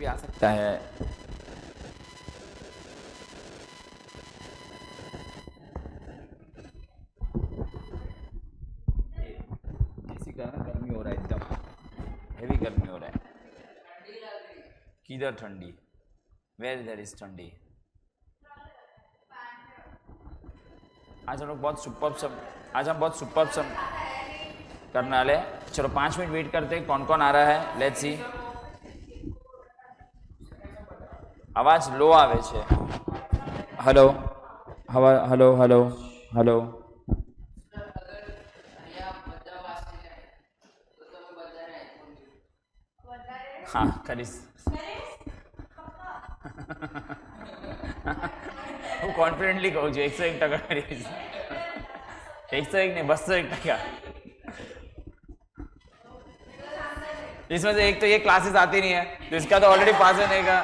आ सकता है। इसी कारण गर्मी हो रहा है, एकदम हेवी गर्मी हो रहा है। किधर ठंडी? वेयर देयर इज ठंडी? आज हम लोग बहुत सुपर सब करने वाले। चलो 5 मिनट वेट करते हैं, कौन कौन आ रहा है, लेट्स सी। आवाज लो आवे छे। Hello hello hello hello. हाँ करीश હું કોન્ફિડન્ટલી કહું છું 101% કરીશ। 101 नहीं 201%। इसमें से एक तो ये क्लासेस आती नहीं है, तो इसका तो ऑलरेडी पास होने का।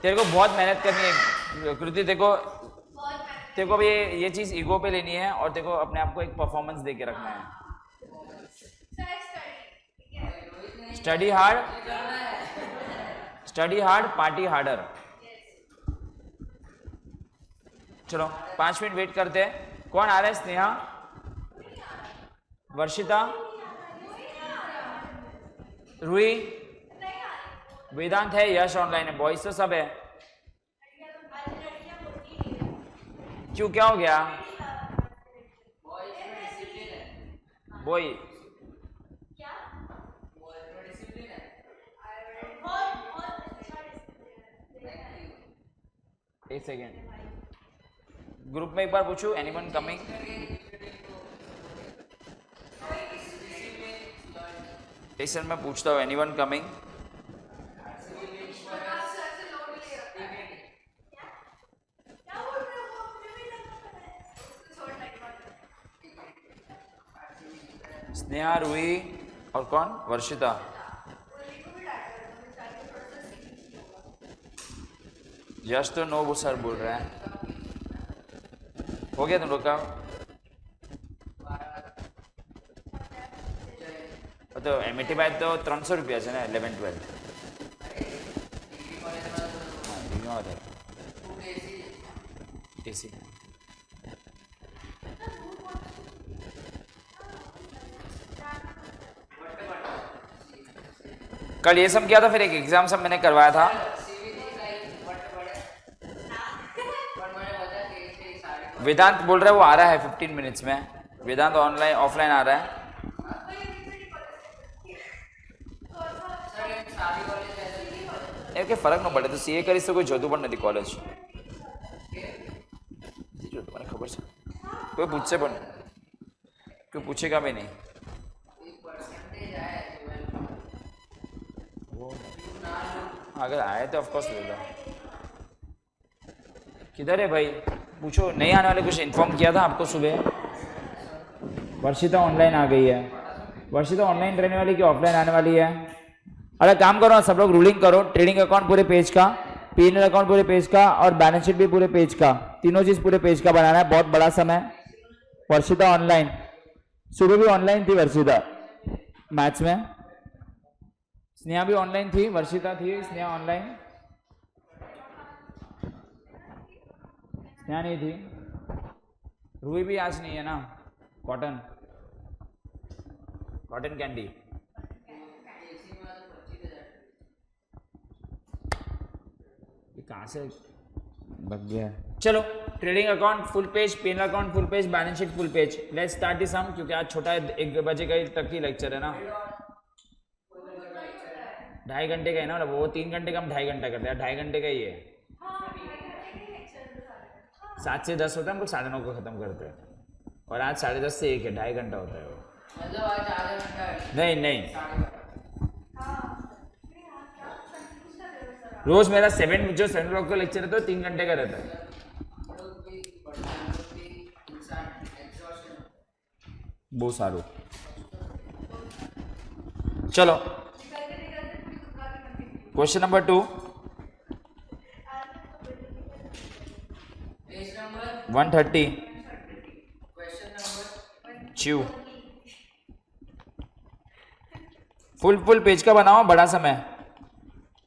तेरे को बहुत मेहनत करनी है कृति, तेरे को भी ये चीज ईगो पे लेनी है और तेरे को अपने आप को एक परफॉर्मेंस दे के रखना है। Study hard party harder. चलो 5 मिनट वेट करते हैं। कौन आ रहा है? स्नेहा, वर्षिता, रूही, वेदांत है, यश ऑनलाइन है, बॉयज तो सब है। क्यों, क्या हो गया? बॉय एक सेकेंड, ग्रुप में एक बार पूछू, एनीवन कमिंग? सेशन में पूछता हूँ, एनीवन कमिंग? स्नेहा, रूही और कौन? वर्षिता। यश तो नो सर बोल रहे हैं। हो गया तुम लोग का? तो एमएटी बाय तो 300 रुपया है ना, 11-12। एसी कल ये सब किया था, फिर एक एग्जाम सब मैंने करवाया था। वेदांत बोल रहा है वो आ रहा है 15 मिनट्स में। वेदांत ऑनलाइन ऑफलाइन आ रहा है। फरक न पड़े तो सीए करी तो कोई जोतु पण नहीं कॉलेज। મને ખબર છે कोई पूछसे पण कोई पूछेगा भी नहीं। अगर आए तो ऑफकोर्स लेगा। किधर है भाई? पूछो, नहीं आने वाले कुछ इन्फॉर्म किया था आपको सुबह? वर्षिता ऑनलाइन आ गई है। वर्षिता ऑनलाइन रहने वाली कि ऑफलाइन आने वाली है? अरे काम करो ना, सब लोग रूलिंग करो। ट्रेडिंग अकाउंट पूरे पेज का, पीएनएल अकाउंट पूरे पेज का और बैलेंस शीट भी पूरे पेज का, तीनों चीज पूरे पेज का बनाना है। बहुत बड़ा समय। वर्षिता ऑनलाइन, सुबह भी ऑनलाइन थी वर्षिता मैथ्स में। स्नेहा भी ऑनलाइन थी, वर्षिता थी, स्नेहा ऑनलाइन, स्नेहा नहीं थी। रूही भी आज नहीं है ना। कॉटन कैंडी कहाँ से बच गया? चलो, trading account full page, PNL account full page, balance sheet full page. Let's start this sum, क्योंकि आज छोटा 1 बजे का तक ही लेक्चर है ना। 2.5 घंटे का है ना, वो 3 घंटे का हम 2.5 घंटा करते हैं। 2.5 घंटे का ही है। 7 से 10 होता है, हम लोग 9:30 को खत्म करते हैं। और आज 10:30 से 1 है, 2.5 घंटा होता है वो। नहीं, रोज मेरा 7 o'clock को लेक्चर रहता है, 3 घंटे का रहता है। बहुत सारू। चलो, question number 2, 130 chew full page का बनाओ, बड़ा सा मैं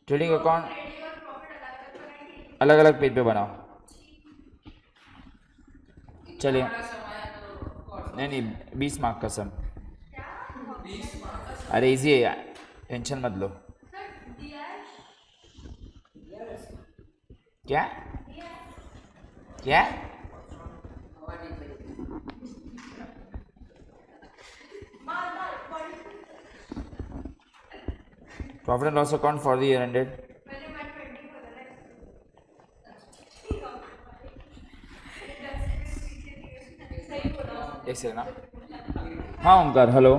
ट्रेडिंग अकाउंट अलग अलग पेज पे बनाओ। चलिए, नहीं 20 मार्क का सम। अरे इजी है यार, टेंशन मत लो। क्या क्या profit and loss account for the year ended. एक सेकंड ना। हाँ Omkar, hello.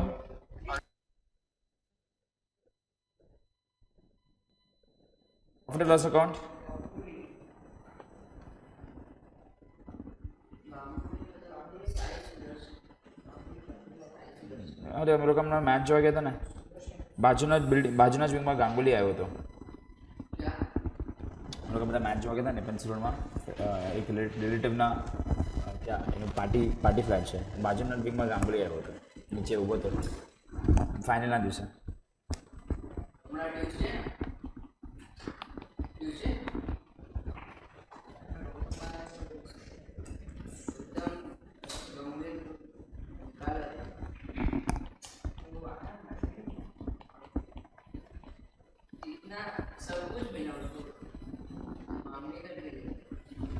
Profit and loss account अरे मेरे को अपना मैच जो गया था ना, बाजूनाज विंगમાં ગાંગુલી આવ્યો હતો। मेरे को अपना मैच जो गया था ને પેન્સિલોનમાં એક રિલેટિવના क्या પાર્ટી ફ્લેટ છે, બાજુના વિંગમાં ગાંગુલી આવ્યો હતો, નીચે ઊભો હતો ફાઇનલના દિવસે।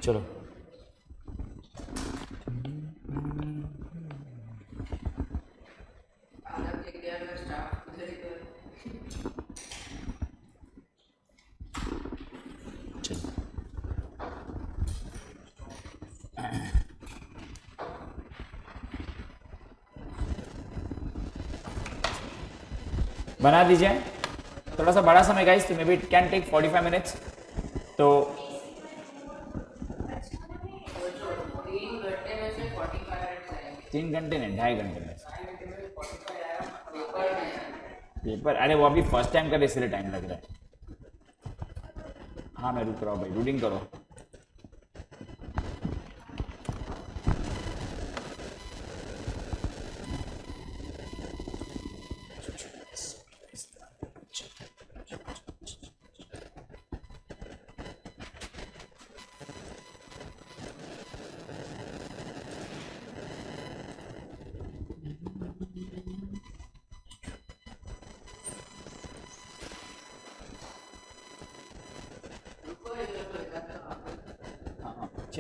चलो बना दीजिए। थोड़ा सा बड़ा समय गाइस, तो may be it can take 45 minutes. तो 3 घंटे नहीं, 2.5 घंटे में पेपर। अरे वो अभी फर्स्ट टाइम कर इसलिए टाइम लग रहा है। हाँ मैं रुक रहा हूँ भाई, रूटिंग करो।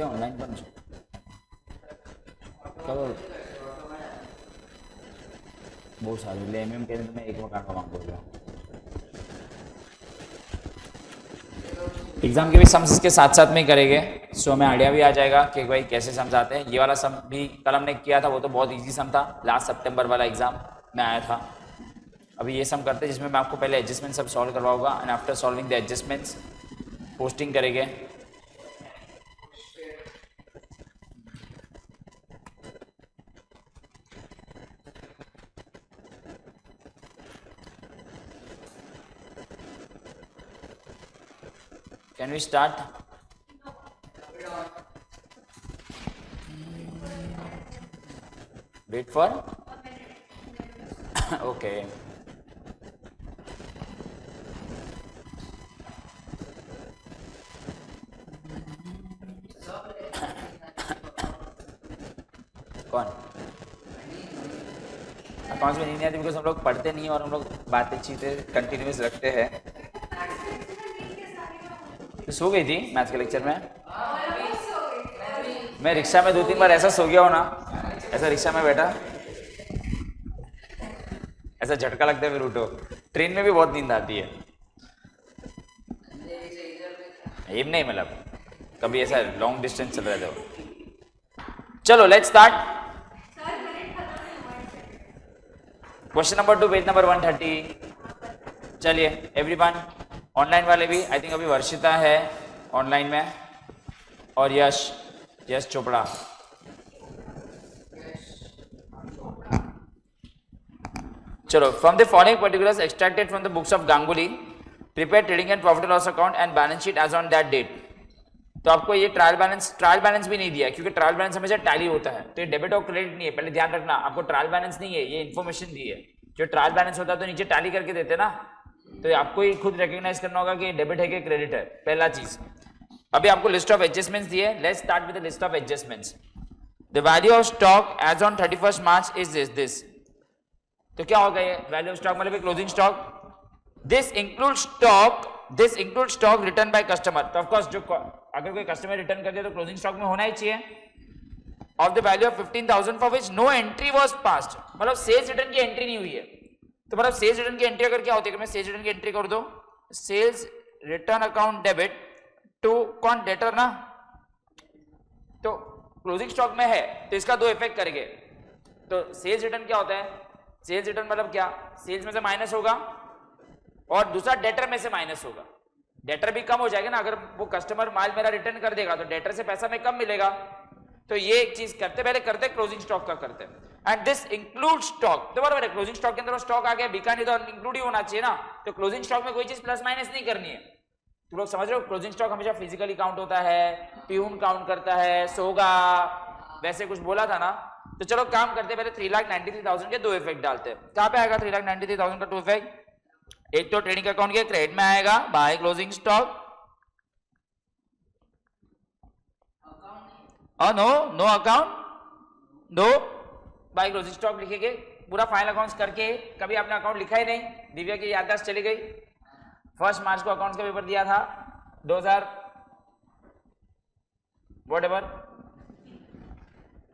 ऑनलाइन પણ છે કરો બહુ સારું। એટલે એમ કરીને તમે એક વખત માંગો છો। एग्जाम के भी सम्स इसके साथ साथ में ही करेंगे, सो हमें आइडिया भी आ जाएगा कि भाई कैसे सम्स आते हैं। ये वाला सम भी कल हमने किया था, वो तो बहुत इजी सम था, लास्ट सितंबर वाला एग्जाम में आया था। अभी ये सम करते हैं जिसमें मैं आपको पहले एडजस्टमेंट सब सॉल्व करवाऊंगा, and after solving the adjustments posting करेंगे। Can we start? Wait for? Okay. कौन? अकाउंट्स में नहीं आती बिकॉज हम लोग पढ़ते नहीं और हम लोग बातें चीतें कंटिन्यूस रखते हैं। तो सो गई थी मैथ्स के लेक्चर में। मैं रिक्शा में 2-3 बार ऐसा सो गया हूँ ना, ऐसा रिक्शा में बैठा ऐसा झटका लगता है फिर उठो। ट्रेन में भी बहुत नींद आती है। एम नहीं मतलब कभी ऐसा लॉन्ग डिस्टेंस चल रहा था। चलो let's start. Question number 2 page number 130। चलिए एवरीवन, ऑनलाइन वाले भी, आई थिंक अभी वर्षिता है ऑनलाइन में और यश चोपड़ा। चलो, from the following particulars extracted from the books of Ganguly, prepare trading and profit and loss account and balance sheet as on that date. तो आपको ये ट्रायल बैलेंस भी नहीं दिया है, क्योंकि ट्रायल बैलेंस हमेशा टैली होता है, तो ये डेबिट और क्रेडिट नहीं है, पहले ध्यान रखना। आपको ट्रायल बैलेंस नहीं है, ये इन्फॉर्मेशन दी है। जो ट्रायल बैलेंस होता है तो नीचे टैली करके देते ना, तो आपको ही खुद रिकॉग्नाइज करना होगा कि डेबिट है कि क्रेडिट है, पहला चीज। अभी आपको लिस्ट ऑफ एडजस्टमेंट्स दिए, let's start with the list of adjustments. The value of stock as on 31st March is this. तो क्या होगा ये वैल्यू ऑफ स्टॉक मतलब closing stock. This include stock return by customer. तो of course जो अगर कोई कस्टमर रिटर्न कर दे तो क्लोजिंग स्टॉक में होना ही चाहिए। Of the value of 15,000 for which no entry was passed, मतलब सेल्स रिटर्न की एंट्री नहीं हुई है। तो मतलब सेल्स रिटर्न की एंट्री अगर क्या होती है, मैं सेल्स रिटर्न की एंट्री कर दो, sales return account debit to कौन डेटर ना, तो क्लोजिंग स्टॉक में है तो इसका दो इफेक्ट करेंगे। तो सेल्स रिटर्न क्या होता है, सेल्स रिटर्न मतलब क्या, सेल्स में से माइनस होगा और दूसरा डेटर में से माइनस होगा। डेटर भी कम हो जाएगा ना, अगर वो कस्टमर माल मेरा रिटर्न कर देगा तो डेटर से पैसा में कम मिलेगा। तो ये एक चीज करते पहले करते क्लोजिंग स्टॉक का करते एंड दिस इंक्लूड स्टॉक। तो बराबर है, क्लोजिंग स्टॉक के अंदर स्टॉक आ गया, बिका नहीं तो इंक्लूड ही होना चाहिए ना। तो क्लोजिंग स्टॉक में कोई चीज प्लस माइनस नहीं करनी है। तुम लोग समझ रहे हो, क्लोजिंग स्टॉक हमेशा फिजिकली काउंट होता है, प्यून काउंट करता है, सोगा वैसे कुछ बोला था ना। तो चलो काम करते पहले 3,93,000 के दो इफेक्ट डालते हैं। कहां पे आएगा 3,93,000 का टू इफेक्ट, एक तो ट्रेडिंग अकाउंट के क्रेडिट में आएगा by closing stock, no account no by closing stock लिखेंगे। पूरा फाइनल अकाउंट्स करके कभी आपने अकाउंट लिखा ही नहीं, दिव्या की याददाश्त चली गई। 1 मार्च को अकाउंट्स का पेपर दिया था 2000 whatever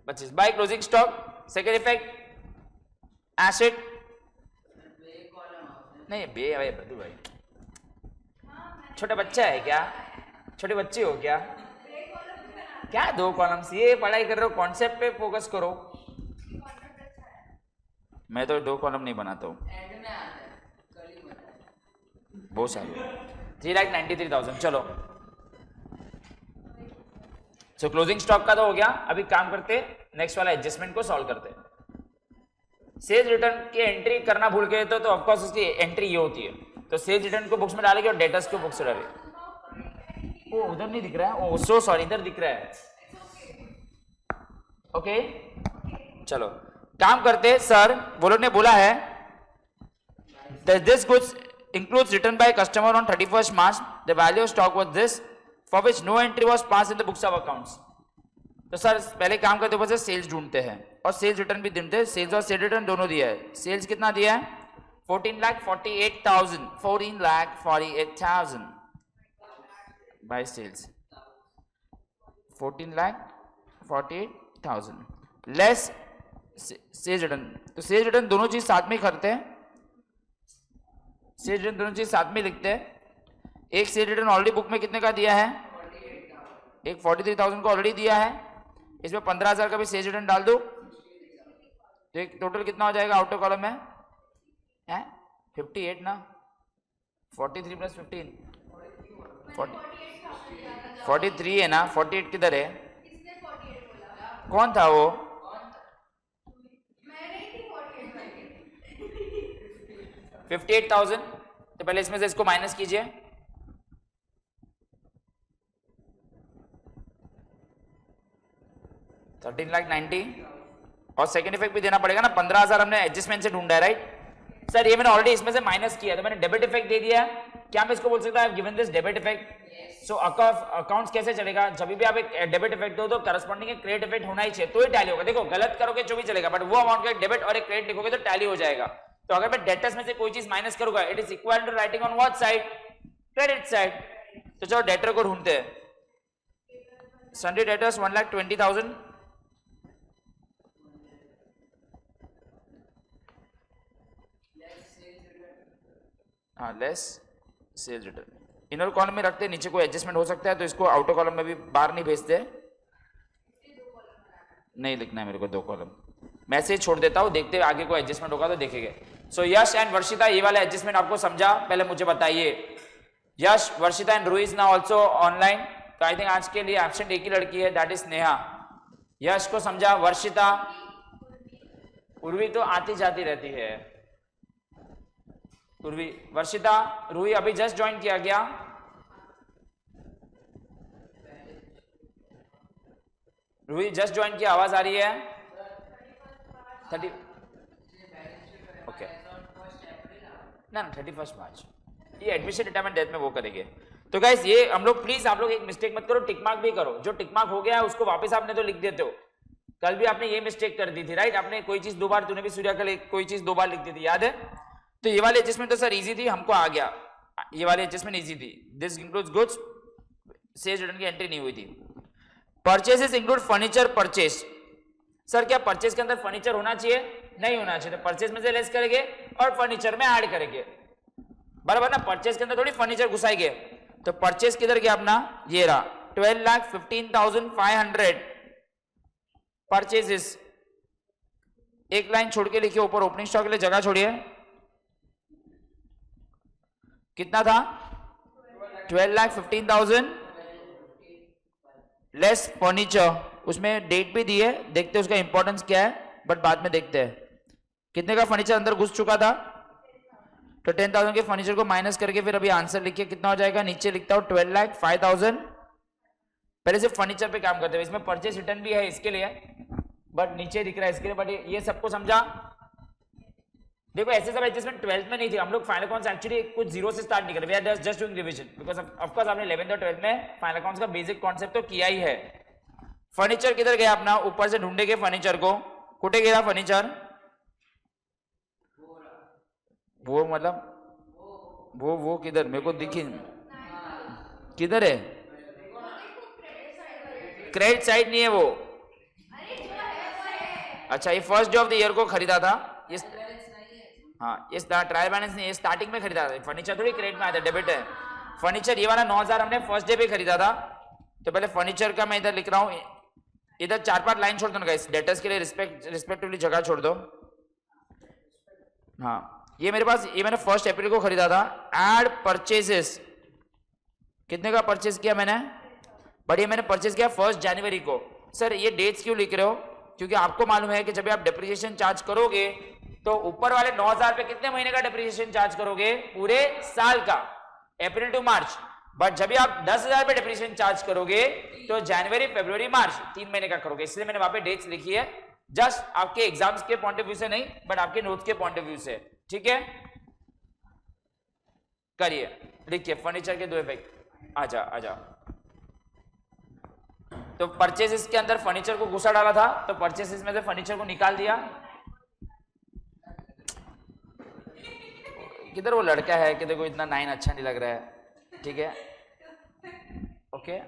25 bye closing stock. Second effect asset नहीं बे भाई बदू भाई, छोटा बच्चा है क्या, छोटे बच्चे हो क्या, क्या दो कॉलम्स, ये पढ़ाई कर रहे हो, कॉन्सेप्ट पे फोकस करो। मैं तो दो कॉलम नहीं बनाता हूँ, बहुत सारे 3,93,000। चलो सो क्लोजिंग स्टॉक का तो हो गया। अभी काम करते नेक्स्ट वाला एडजस्टमेंट को सॉल्व करते। सेल्स रिटर्न की एंट्री करना भूल गए तो ऑफ कोर्स उसकी एंट्री ये होती है, तो सेल्स रिटर्न को बुक्स में डालेंगे और डेटर्स को बुक्स में डालेंगे। ओ उधर नहीं दिख रहा है, ओ सो सॉरी, इधर दिख रहा है। ओके चलो काम करते। सर वो लोग ने बोला है this goods includes return by customer on 31st March, the value of stock was this for which no entry was passed in the books of accounts। तो सर पहले काम करते ऊपर से सेल्स ढूंढते हैं और सेल्स रिटर्न भी ढूंढते हैं। सेल्स और सेल रिटर्न दोनों दिया है। सेल्स कितना दिया है 14,48,000 14,48,000 by sales 14,48,000 less sales return. तो सेल्स रिटर्न दोनों चीज साथ में करते हैं, सेल्स रिटर्न दोनों चीज साथ में लिखते हैं। एक सेल्स रिटर्न ऑलरेडी बुक में कितने का दिया है, एक 43,000 को ऑलरेडी दिया है, इसमें 15,000 का भी सेल्स रिटर्न डाल दो तो एक टोटल कितना हो जाएगा आउटर कॉलम में है 58 ना, 43 प्लस 15 43 है ना, 48 किधर है, कौन था वो, 58,000। तो पहले इसमें से इसको माइनस कीजिए, $13,90,000 और सेकंड इफेक्ट भी देना पड़ेगा ना। 15,000 हमने एडजस्टमेंट से ढूंढा है राइट सर, ये मैंने ऑलरेडी इसमें से माइनस किया तो मैंने डेबिट इफेक्ट दे दिया। क्या मैं इसको बोल सकता है given this debit effect. So accounts कैसे चलेगा, जब भी आप एक डेबिट इफेक्ट दो तो करस्पॉन्डिंग एक क्रेडिट इफेक्ट होना ही चाहिए तो ही टैली होगा। देखो गलत करोगे जो भी चलेगा, बट वो अमाउंट का डेबिट और एक क्रेडिट लिखोगे तो टैली हो जाएगा। तो अगर मैं डेटर्स में से कोई चीज माइनस करूंगा it is equal to writing on what side, credit side. तो चलो डेटर को ढूंढते हैं। सन्डे डेटर्स 1,20,000 हाँ less sales return inner column में रखते हैं, नीचे कोई एडजस्टमेंट हो सकता है तो इसको आउटर कॉलम में भी बाहर नहीं भेजते, नहीं लिखना है मेरे को दो कॉलम, मैसेज छोड़ देता हूं, देखते आगे कोई एडजस्टमेंट होगा तो देखेंगे। सो यश एंड वर्षिता ये वाला एडजस्टमेंट आपको समझा, पहले मुझे बताइए। Yash Varshita and Roohi is now also online, तो आई थिंक आज के लिए एब्सेंट एक ही लड़की है दैट इज स्नेहा। यश को समझा, वर्षिता उर्वी तो आती जाती रहती है, उर्वी वर्षिता रूही अभी जस्ट ज्वाइन किया गया, रूही जस्ट ज्वाइन किया, आवाज आ रही है 30 ओके ना 31 मार्च, ये एडमिशन रिटायरमेंट डेथ में वो करेंगे। तो गाइस ये हम लोग प्लीज आप लोग एक मिस्टेक मत करो, टिक मार्क भी करो। जो टिक मार्क हो गया है उसको वापस आपने तो लिख देते हो। कल भी आपने ये मिस्टेक कर दी थी राइट, आपने कोई चीज 2 बार, तूने भी सूर्या कल कोई चीज 2 बार लिख दी थी, याद है? तो ये वाले एडजस्टमेंट तो सर इजी थी, हमको आ गया, ये वाले एडजस्टमेंट इजी थी। This includes goods, sales return की एंट्री नहीं हुई थी। Purchases include furniture purchase. Sir क्या परचेस के अंदर फर्नीचर होना चाहिए? नहीं होना चाहिए, तो परचेस में से लेस करेंगे और फर्नीचर में ऐड करेंगे, बराबर ना? परचेस के अंदर थोड़ी फर्नीचर घुसाएंगे। तो परचेस किधर गया अपना, ये रहा 12,15,500 परचेसेस। एक लाइन छोड़ के लिखिए ऊपर, ओपनिंग स्टॉक के लिए जगह छोड़िए। कितना था? 12,15,000 लेस फर्नीचर, उसमें डेट भी दी है, देखते हैं उसका इंपॉर्टेंस क्या है, बट बाद में देखते हैं। कितने का फर्नीचर अंदर घुस चुका था? तो 10,000 के फर्नीचर को माइनस करके फिर अभी आंसर लिखिए, कितना हो जाएगा? नीचे लिखता हूं 12,05,000। पहले सिर्फ फर्नीचर पे काम करते हैं, इसमें परचेस रिटर्न भी है इसके लिए, बट नीचे दिख रहा है इसके लिए, बट ये सबको समझा? देखो ऐसे सब एडजस्टमेंट 12th में नहीं थी, हम लोग फाइनल अकाउंट्स एक्चुअली कुछ जीरो से स्टार्ट नहीं कर रहे, we are just doing revision, because of course आपने 11th और 12th में फाइनल अकाउंट्स का बेसिक कॉन्सेप्ट तो किया ही है। फर्नीचर किधर गया अपना? ऊपर से ढूंढेंगे फर्नीचर को, कुटे गया फर्नीचर? वो मतलब वो किधर? मेरे को दिखी, किधर है? क्रेडिट साइड नहीं है वो। अच्छा, ये first day of the year को खरीदा था, इस हाँ इस ट्रायल बैलेंस नहीं, ये स्टार्टिंग में खरीदा था। फर्नीचर थोड़ी क्रेडिट में आया था, डेबिट है फर्नीचर। ये वाला 9,000 हमने फर्स्ट डे पे खरीदा था। तो पहले फर्नीचर का मैं इधर लिख रहा हूँ, इधर 4-5 लाइन छोड़ दो ना गाइस, डेटर्स के लिए रिस्पेक्टिवली जगह छोड़ दो। हाँ ये मेरे पास, ये मैंने 1 अप्रैल को खरीदा था। एड परचेसेस, कितने का परचेस किया मैंने? बढ़िया, मैंने परचेस किया 1 जनवरी को। सर ये डेट्स क्यों लिख रहे हो? क्योंकि आपको मालूम है कि जब आप डिप्रिसिएशन चार्ज करोगे तो ऊपर वाले 9,000 पे कितने महीने का डिप्रिसिएशन चार्ज करोगे? पूरे साल का, अप्रैल टू मार्च। बट जब भी आप 10,000 पे डिप्रिसिएशन चार्ज करोगे तो जनवरी, फरवरी, मार्च 3 महीने का करोगे। इसलिए मैंने वहां पे डेट्स लिखी है, जस्ट आपके एग्जाम्स के पॉइंट ऑफ व्यू से नहीं, बट आपके नोट्स के पॉइंट ऑफ व्यू से। ठीक है, करिए, लिखिए फर्नीचर के 2 इफेक्ट। आजा। तो परचेसेस के अंदर फर्नीचर को घुसा डाला था, तो परचेसेस में से फर्नीचर को निकाल दिया। किधर वो लड़का है कि देखो इतना 9 अच्छा नहीं लग रहा है? ठीक है, ओके।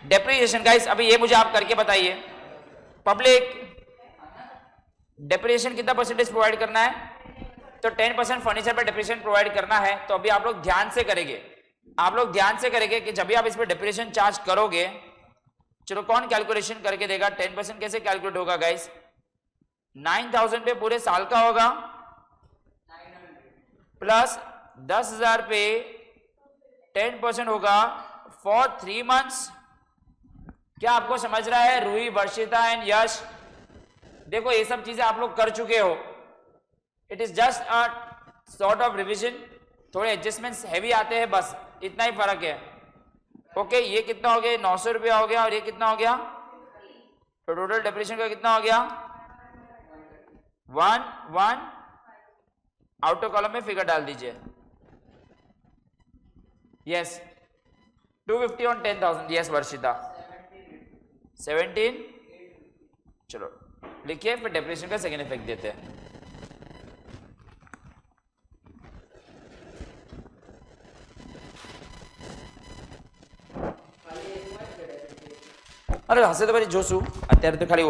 डेप्रिसिएशन गाइस, अभी ये मुझे आप करके बताइए, पब्लिक डेप्रिसिएशन कितना परसेंटेज प्रोवाइड करना है? तो 10% फर्नीचर पर डेप्रिसिएशन प्रोवाइड करना है। तो अभी आप लोग ध्यान से करेंगे, कि जब भी आप इस पर डेप्रिसिएशन चार्ज करोगे, चलो कौन कैलकुलेशन करके देगा? 10% कैसे कैलकुलेट होगा गाइस? 9,000 पे पूरे साल का होगा, प्लस 10,000 पे 10% होगा फॉर 3 मंथ्स। क्या आपको समझ रहा है रूही, वर्षिता एंड यश? देखो ये सब चीजें आप लोग कर चुके हो, it is just a sort of revision. थोड़े एडजस्टमेंट्स हैवी आते हैं, बस इतना ही फर्क है। ओके, ये कितना हो गया? 900 रुपया हो गया, और ये कितना हो गया? तो टोटल डेप्रिसिएशन का कितना हो गया? 1 आउटर कॉलम में फिगर डाल दीजिए। Yes, 250 on 10,000। यस वर्षिता, 17। चलो लिखिए, फिर डेप्रिसिएशन का सेकेंड इफेक्ट देते हैं। अरे हंसे तो भाई जोशू, અત્યારે તો ખાલી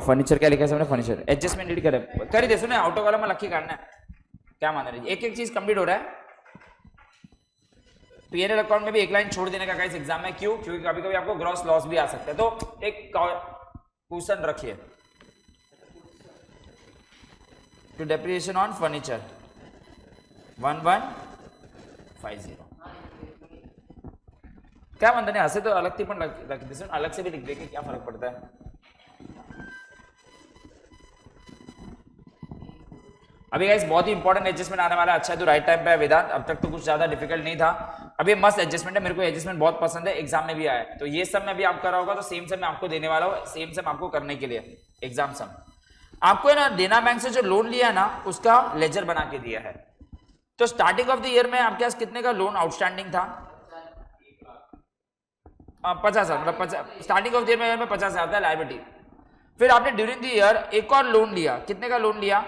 ફર્નિચર क्या लिखा है हमने? फर्नीचर एडजस्टमेंट रीड कर दे, सुने आउटर कॉलम में लखी काटना है, क्या मान रही? एक चीज कंप्लीट हो रहा है। पीएनएल अकाउंट में भी एक लाइन छोड़ देने का गाइस एग्जाम में, क्यों? क्योंकि कभी कभी आपको ग्रॉस लॉस भी आ सकता है। तो एक क्वेश्चन रखिए, टू डेप्रिसिएशन ऑन फर्नीचर 1150। क्या म्हणता नहीं? हसे तो अलग थी, पण अलग से भी लिख देंगे, क्या फर्क पड़ता है? अभी गाइस बहुत ही इंपॉर्टेंट एडजस्टमेंट आने वाला है। अच्छा है तो राइट टाइम पे है वेदांत, अब तक तो कुछ ज्यादा डिफिकल्ट नहीं था। अभी मस्त एडजस्टमेंट है, मेरे को एडजस्टमेंट बहुत पसंद है, एग्जाम में भी आया है। तो ये सब में भी आप करा होगा, तो सेम सम मैं आपको देने वाला हूँ, सेम सम आपको करने के लिए एग्जाम सम। आपको है ना देना बैंक से जो लोन लिया है ना उसका लेजर बना के दिया है। तो स्टार्टिंग ऑफ द ईयर में आपके पास कितने का लोन आउटस्टैंडिंग था? 50,000, मतलब स्टार्टिंग ऑफ द ईयर में 50,000 था लायबिलिटी। फिर आपने ड्यूरिंग द ईयर एक और लोन लिया, कितने का लोन लिया?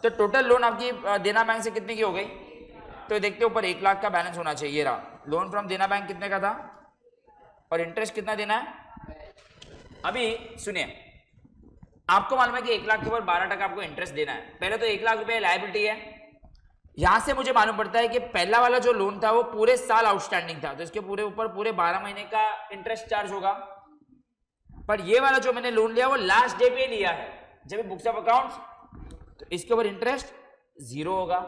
तो टोटल लोन आपकी देना बैंक से कितने की हो गई? तो देखते ऊपर 1 लाख का बैलेंस होना चाहिए। रहा लोन फ्रॉम देना बैंक कितने का था और इंटरेस्ट कितना देना है? अभी सुनिए, आपको मालूम है कि 1 लाख के ऊपर 12% आपको इंटरेस्ट देना है। पहले तो 1 लाख रुपए लायबिलिटी है। यहां से मुझे मालूम पड़ता है कि पहला वाला जो लोन था वो पूरे साल आउटस्टैंडिंग था, तो इसके पूरे ऊपर पूरे 12 महीने का इंटरेस्ट चार्ज होगा। पर ये वाला जो मैंने लोन लिया वो लास्ट डे पे लिया है, जब बुक्स ऑफ अकाउंट्स, तो इसके ऊपर इंटरेस्ट 0 होगा।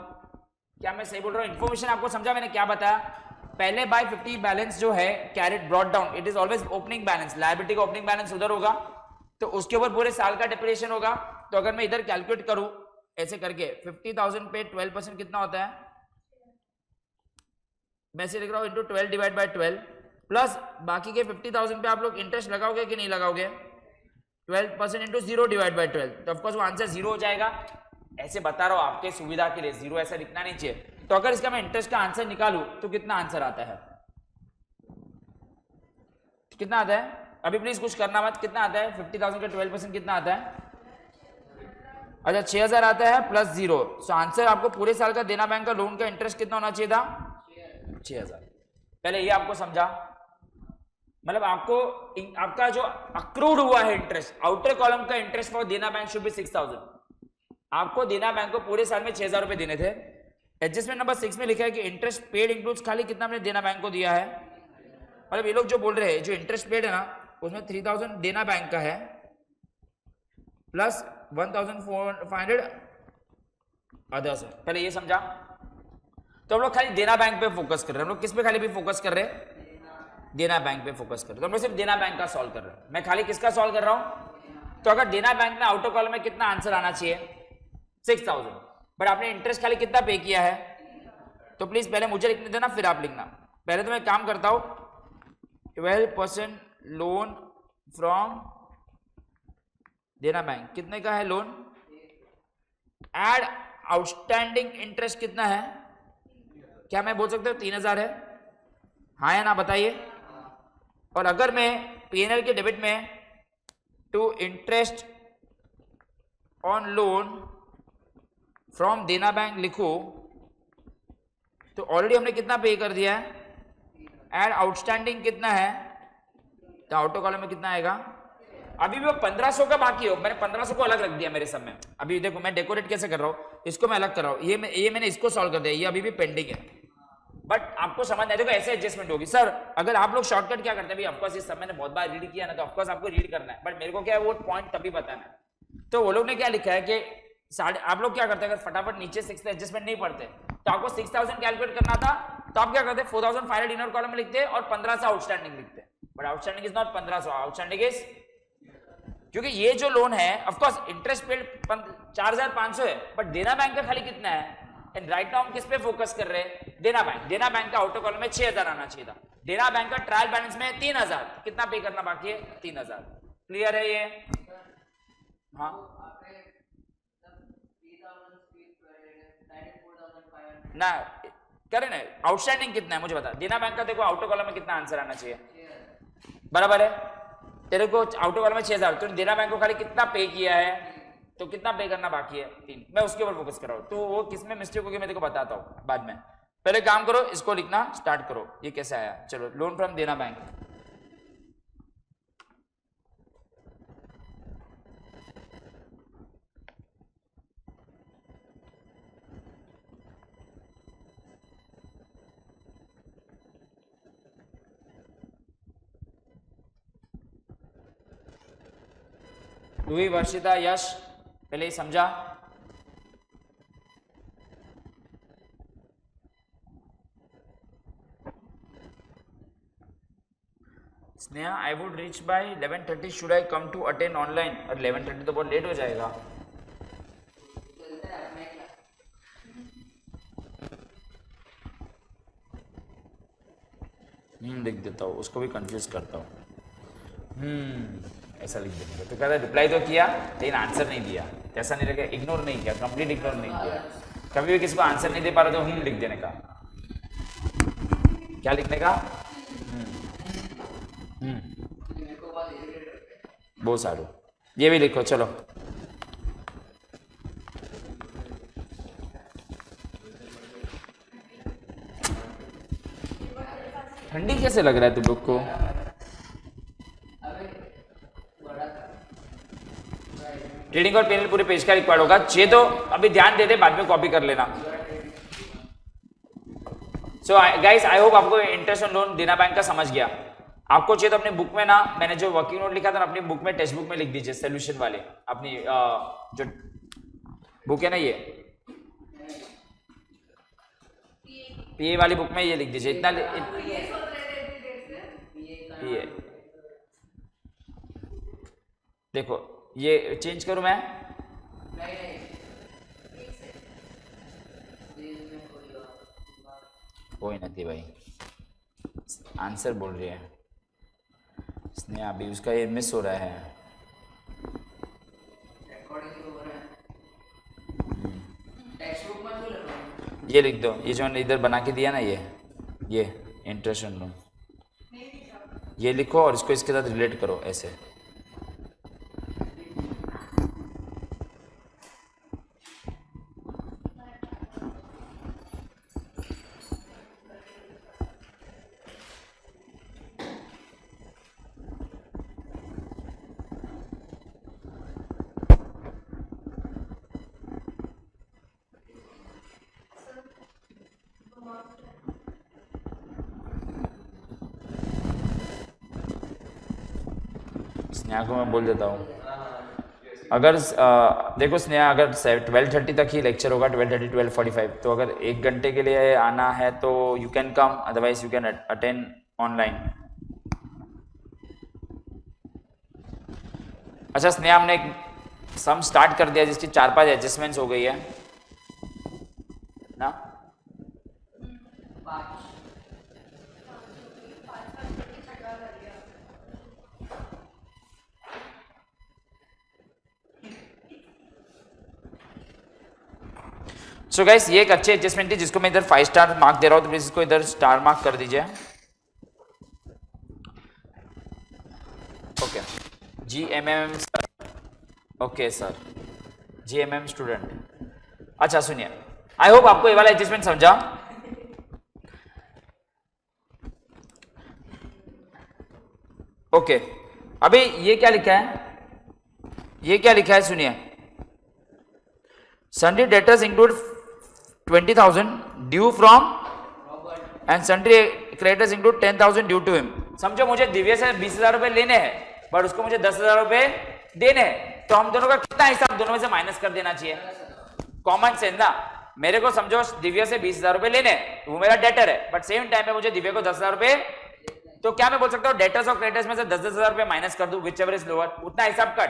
क्या मैं सही बोल रहा हूं? इन्फॉर्मेशन आपको समझा मैंने क्या बताया? पहले बाय 50 बैलेंस जो है carried brought down, it is always opening balance, liability का ओपनिंग बैलेंस उधर होगा, तो उसके ऊपर पूरे साल का डिप्रिसिएशन होगा। तो अगर मैं इधर कैलकुलेट करूं ऐसे करके 50,000 पे 12% कितना होता है? मैं से लिख रहा हूं इंटू 12 डिवाइड बाय 12 प्लस बाकी के 50,000 पे आप लोग इंटरेस्ट लगाओगे कि नहीं लगाओगे? 12% इंटू 0 डिवाइड बाय 12, तो ऑफकोर्स वो आंसर 0 हो जाएगा। ऐसे बता रहा हूं आपके सुविधा के लिए, 0 ऐसा लिखना नहीं चाहिए। तो अगर इसका मैं इंटरेस्ट का आंसर निकालूं तो कितना आंसर आता है? कितना आता है? अभी प्लीज कुछ करना मत, कितना आता है? 50,000 का 12% कितना आता है? अच्छा 6,000 आता है प्लस 0। सो आंसर आपको पूरे साल का देना बैंक का लोन का इंटरेस्ट कितना होना चाहिए था? 6,000। पहले ये आपको समझा, मतलब आपको आपका जो अक्रूड हुआ है इंटरेस्ट, आउटर कॉलम का इंटरेस्ट फॉर देना बैंक शुड बी 6,000। आपको देना बैंक को पूरे साल में 6,000 रुपए देने थे। एडजस्टमेंट नंबर 6 में लिखा है कि इंटरेस्ट पेड इंक्लूड्स, खाली कितना हमने देना बैंक को दिया है। मतलब ये लोग जो बोल रहे हैं जो इंटरेस्ट पेड है ना उसमें 3,000 देना बैंक का है प्लस 1,500 अदर्स है। पहले ये समझा। तो हम लोग खाली देना बैंक पे फोकस कर रहे हैं। हम लोग किस पे खाली भी फोकस कर रहे हैं? देना बैंक पे फोकस कर रहे हैं। तो हम लोग सिर्फ देना बैंक का सॉल्व कर रहे हैं। मैं खाली किसका सॉल्व कर रहा हूं? तो अगर देना बैंक में आउटर कॉलम में कितना आंसर आना चाहिए? 6,000, बट आपने इंटरेस्ट खाली कितना पे किया है? तो प्लीज पहले मुझे लिखने देना फिर आप लिखना। पहले तो मैं काम करता हूं, 12% लोन फ्रॉम देना बैंक, कितने का है लोन? एड आउटस्टैंडिंग इंटरेस्ट कितना है? क्या मैं बोल सकता हूं 3,000 है? हाँ या ना बताइए। और अगर मैं पीएनएल के डेबिट में to interest on loan from Dena bank लिखूं तो ऑलरेडी हमने कितना पे कर दिया है? एड आउटस्टैंडिंग कितना है? तो आउटर कॉलम में कितना आएगा? अभी भी वो 1,500 का बाकी हो, मैंने 1,500 को अलग रख दिया मेरे सब में। अभी देखो मैं डेकोरेट कैसे कर रहा हूं, इसको मैं अलग कर रहा हूं, ये मैंने इसको सॉल्व कर दिया, ये अभी भी पेंडिंग है। बट आपको समझ नहीं, देखो ऐसे एडजस्टमेंट होगी। सर अगर आप लोग शॉर्टकट क्या करते हैं? ऑफकोर्स ये सब मैंने बहुत बार रीड किया ना, तो ऑफकोर्स आपको रीड करना है, बट मेरे को क्या है वो पॉइंट तभी बताना है। तो वो लोग ने क्या लिखा है कि आप लोग क्या करते हैं, अगर फटाफट नीचे 6 एडजस्टमेंट नहीं पढ़ते तो आपको 6,000 कैलकुलेट करना था, तो आप क्या करते? 4,500 इनर कॉलम में लिखते और 1,500 आउटस्टैंडिंग लिखते। But outstanding is not 1,500, outstanding is, क्योंकि ये जो लोन है ऑफकोर्स इंटरेस्ट पेड 4,500 है, बट देना बैंक का खाली कितना है? एंड राइट नाउ हम किस पे फोकस कर रहे हैं? देना बैंक। देना बैंक का आउटर कॉलम में 6,000 आना चाहिए था। देना बैंक का ट्रायल बैलेंस में 3,000, कितना पे करना बाकी है? 3,000। क्लियर है ये? हाँ ना करे ना, आउटस्टैंडिंग कितना है मुझे बता। देना बैंक का देखो आउटर कॉलम में कितना आंसर आना चाहिए? बराबर है, तेरे को आउटर कॉलम में 6,000, तो देना बैंक को खाली कितना पे किया है? तो कितना पे करना बाकी है? 3। मैं उसके ऊपर फोकस कर रहा हूं, तो वो किसमें मिस्टेक होगी मैं तेरे को बताता हूं बाद में। पहले काम करो, इसको लिखना स्टार्ट करो। ये कैसे आया? चलो, loan from Dena bank, Louis, Varshita, Yash, पहले ही समझा? Sneha, I would reach by 11:30, should I come to attend online? और 11:30 तो बहुत लेट हो जाएगा। लिख देता हूँ, उसको भी कंफ्यूज करता हूँ। ऐसा लिख देने का। तो कहता है रिप्लाई तो किया लेकिन आंसर नहीं दिया, ऐसा नहीं रखा, इग्नोर नहीं किया, कंप्लीट इग्नोर नहीं किया। कभी भी किसी को आंसर नहीं दे पा रहे तो लिख देने का। क्या लिखने का? बहुत सारू, ये भी लिखो। चलो ठंडी कैसे लग रहा है तुम लोग को? ट्रेडिंग और पेनल पूरे पेज का रिक्वायर्ड होगा, चाहिए तो अभी ध्यान दे दे, बाद में कॉपी कर लेना। सो गाइस आई होप आपको इंटरेस्ट ऑन लोन देना बैंक का समझ गया। आपको चाहिए तो अपनी बुक में ना, मैंने जो वर्किंग नोट लिखा था ना अपनी बुक में, टेक्स्ट बुक में लिख दीजिए सोल्यूशन वाले, अपनी जो बुक है ना ये वाली बुक में ये लिख दीजिए इतना ये देखो, ये चेंज करूं मैं? कोई नहीं भाई, आंसर बोल रही है स्नेहा, अभी उसका ये मिस हो रहा है। ये लिख दो, ये जो मैंने इधर बना के दिया ना, ये इंटरेस्ट ऑन लोन, ये लिखो और इसको इसके साथ रिलेट करो ऐसे। स्नेहा को मैं बोल देता हूँ, अगर देखो स्नेहा, अगर 12:30 तक ही लेक्चर होगा, 12:30 12:45, तो अगर 1 घंटे के लिए आना है तो you can come, otherwise you can attend online. अच्छा स्नेहा, हमने एक सम स्टार्ट कर दिया जिसकी 4-5 एडजस्टमेंट्स हो गई है ना। सो गाइस, ये एक अच्छी एडजस्टमेंट थी जिसको मैं इधर 5 स्टार मार्क दे रहा हूं, तो प्लीज इसको इधर स्टार मार्क कर दीजिए। Okay, GMM sir, okay sir, GMM student. अच्छा सुनिए, आई होप आपको ये वाला एडजस्टमेंट समझा। ओके, अभी ये क्या लिखा है, ये क्या लिखा है सुनिए, sundry debtors include 20,000 due from and sundry creditors include 10,000 due to him. समझो मुझे दिव्य से 20,000 रुपए लेने हैं, बट उसको मुझे 10,000 रुपए देने हैं, तो हम दोनों का कितना हिसाब दोनों में से माइनस कर देना चाहिए? कॉमन सेंस ना। मेरे को समझो दिव्य से 20,000 रुपए लेने हैं, वो मेरा डेटर है, बट सेम टाइम में मुझे दिव्य को 10,000 रुपए, तो क्या मैं बोल सकता हूँ डेटर्स और क्रेडिटर्स में से 10,000 रुपए माइनस कर दूं, विच एवर इज लोअर, उतना हिसाब कट।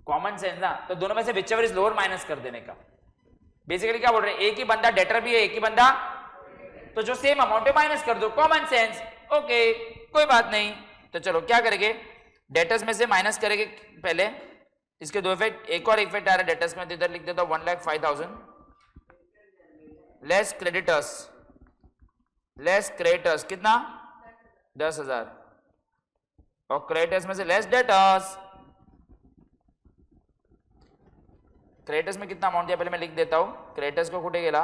कॉमन सेंस ना, तो दोनों में से which ever is lower minus कर देने का। बेसिकली क्या बोल रहे हैं, एक ही बंदा डेटर भी है, एक ही बंदा, तो जो सेम अमाउंट है माइनस कर दो, कॉमन सेंस। ओके कोई बात नहीं, तो चलो क्या करेंगे, डेटर्स में से माइनस करेंगे पहले, इसके दो इफेक्ट, एक और इफेक्ट आ रहा है डेटर्स में, तो इधर लिख देता हूं 1,05,000 लेस क्रेडिटर्स, लेस क्रेडिटर्स कितना 10,000, और क्रेडिटर्स में से लेस डेटर्स। क्रेडिटर्स में कितना अमाउंट दिया पहले मैं लिख देता हूं, क्रेडिटर्स को कुठे गेला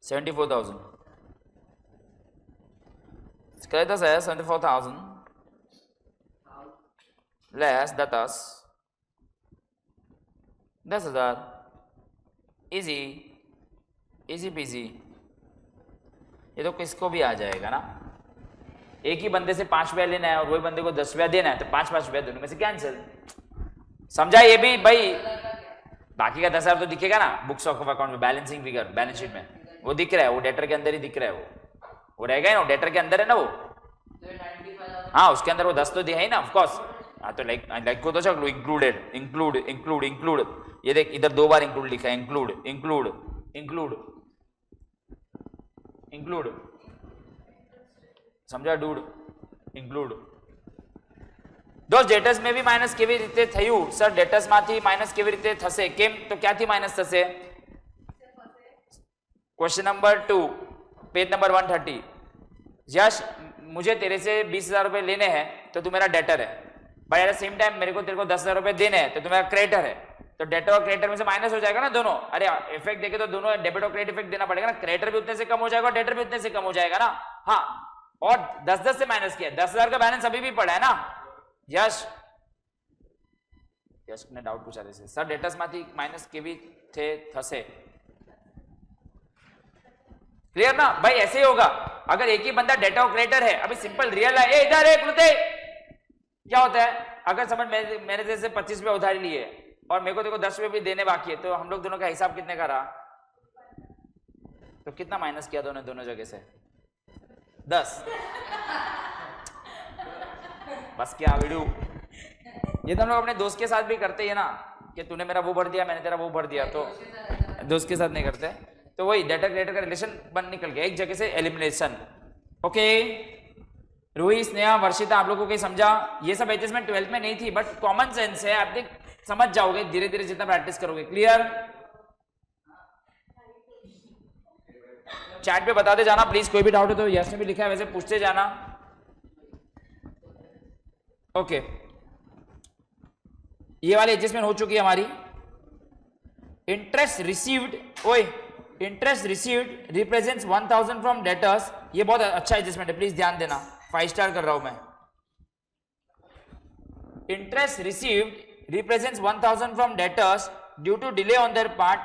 74,000, क्रेडिटर्स है 74,000 less debtors 10,000, easy easy PG. ये तो किसको भी आ जाएगा ना, एक ही बंदे से 5 रुपया लेना है और वही बंदे को 10 रुपया देना है, तो 5-5 रुपया दोनों में से कैंसिल। समझा ये भी भाई? बाकी का 10,000 तो दिखेगा ना बुक्स ऑफ अकाउंट में, बैलेंसिंग फिगर बैलेंस शीट में वो दिख रहा है, वो डेटर के अंदर ही दिख रहा है, वो रहेगा ही ना, डेटर के अंदर है ना वो, हाँ उसके अंदर वो 10 तो दिया ही ना ऑफकोर्स। हाँ तो लाइक को तो चलो इंक्लूडेड, इंक्लूड इंक्लूड इंक्लूड, ये देख इधर 2 बार इंक्लूड लिखा है, इंक्लूड इंक्लूड इंक्लूड इंक्लूड, समझा डूड? ઇન્ક્લુડ દોસ્ત ડેટર્સ में भी માઇનસ કેવી રીતે થયું સર ડેટર્સ માંથી માઇનસ કેવી રીતે થશે કેમ તો ક્યાંથી માઇનસ થશે क्वेश्चन नंबर 2 पेज नंबर 130 यश मुझे तेरे से 20,000 रुपए लेने हैं तो तू मेरा डेटर है भाई एट द सेम टाइम मेरे को तेरे को 10,000 रुपए देने हैं तो तू मेरा क्रेडिटर है तो डेटर और क्रेडिटर में से माइनस हो जाएगा ना दोनों अरे इफेक्ट देखे तो दोनों डेबिट और क्रेडिट इफेक्ट देना पड़ेगा ना क्रेडिटर भी उतने से कम हो जाएगा और डेटर भी उतने से कम हो जाएगा ना हाँ और 10-10 से माइनस किया 10,000 का बैलेंस अभी भी पड़ा है ना यश यश ने डाउट पूछा जैसे सर डेटर्स माथी माइनस केवी थे थसे क्लियर ना भाई ऐसे ही होगा अगर एक ही बंदा डेटा और क्रेडिटर है अभी सिंपल रियल है इधर है कृते क्या होता है अगर समझ मैंने जैसे 25 रुपए उधारी लिए और मेरे को देखो 10 रुपए भी देने बाकी है तो हम लोग दोनों का हिसाब कितने का रहा तो कितना माइनस किया दोनों जगह से 10 बस क्या वीडियो ये तो हम लोग अपने दोस्त के साथ भी करते हैं ना कि तूने मेरा वो भर दिया मैंने तेरा वो भर दिया तो दोस्त के साथ नहीं करते तो वही डेटा क्रेडिटर का रिलेशन बन निकल गया एक जगह से एलिमिनेशन ओके रोहित स्नेहा वर्षिता आप लोगों को समझा ये सब एडजस्टमेंट 12th में नहीं थी बट कॉमन सेंस है आप देख समझ जाओगे धीरे धीरे जितना प्रैक्टिस करोगे क्लियर चैट पे बताते जाना प्लीज कोई भी डाउट हो तो यस ने भी लिखा है वैसे पूछते जाना ओके ये वाली एडजस्टमेंट हो चुकी है हमारी इंटरेस्ट रिसीव्ड ओए interest received represents 1000 from debtors ये बहुत अच्छा एडजस्टमेंट है प्लीज ध्यान देना 5 स्टार कर रहा हूं मैं interest received represents 1000 from debtors due to delay on their part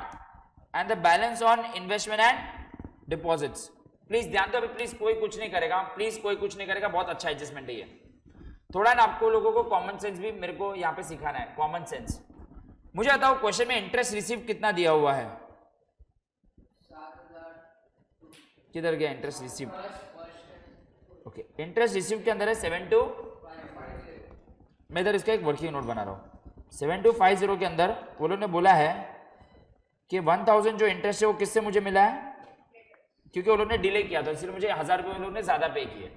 and the balance on investment and deposits please ध्यान दो अभी प्लीज कोई कुछ नहीं करेगा प्लीज कोई कुछ नहीं करेगा बहुत अच्छा एडजस्टमेंट है ये थोड़ा ना आपको लोगों को कॉमन सेंस भी मेरे को यहाँ पे सिखाना है कॉमन सेंस मुझे बताओ क्वेश्चन में इंटरेस्ट रिसीव कितना दिया हुआ है किधर गया interest receive okay interest receive के अंदर है 72 मैं इधर इसका एक वर्किंग नोट बना रहा हूँ 7250 के अंदर वो लोगों ने बोला है कि 1000 जो इंटरेस्ट है वो किससे मुझे मिला है क्योंकि वो लोगों ने डिले किया था इसलिए मुझे 1000 रुपये लोगों ने ज्यादा पे किए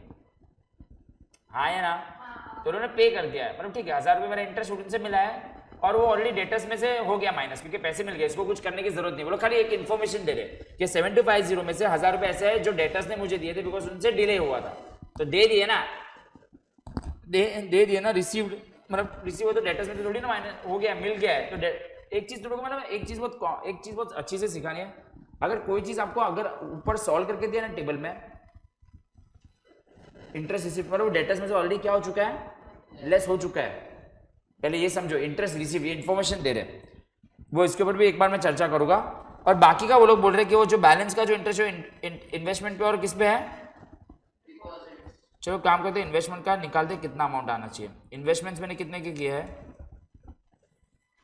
हाँ है ना तो उन्होंने पे कर दिया है मतलब ठीक है 1000 रुपये मेरा इंटरेस्ट उनसे मिला है और वो ऑलरेडी डेटर्स में से हो गया माइनस क्योंकि पैसे मिल गए इसको कुछ करने की जरूरत नहीं बोलो खाली एक इन्फॉर्मेशन दे रहे कि 7250 में से 1000 रुपये ऐसे है जो डेटर्स ने मुझे दिए थे बिकॉज उनसे डिले हुआ था तो दे दिए ना दे दिए ना रिसीव्ड मतलब रिसीव हो तो डेटर्स में तो थोड़ी ना माइनस हो गया मिल गया है तो एक चीज थोड़ा मतलब एक चीज बहुत अच्छी से सिखानी है अगर कोई चीज आपको अगर ऊपर सॉल्व करके दिया ना टेबल में इंटरेस्ट रिसीव मतलब डेटर्स में से ऑलरेडी क्या हो चुका है लेस हो चुका है पहले ये समझो इंटरेस्ट रिसीव ये इन्फॉर्मेशन दे रहे वो इसके ऊपर भी एक बार मैं चर्चा करूंगा और बाकी का वो लोग बोल रहे कि वो जो बैलेंस का जो इंटरेस्ट है इन्वेस्टमेंट पे और किस पे है चलो काम करते इन्वेस्टमेंट का निकालते कितना अमाउंट आना चाहिए इन्वेस्टमेंट्स मैंने कितने के किए हैं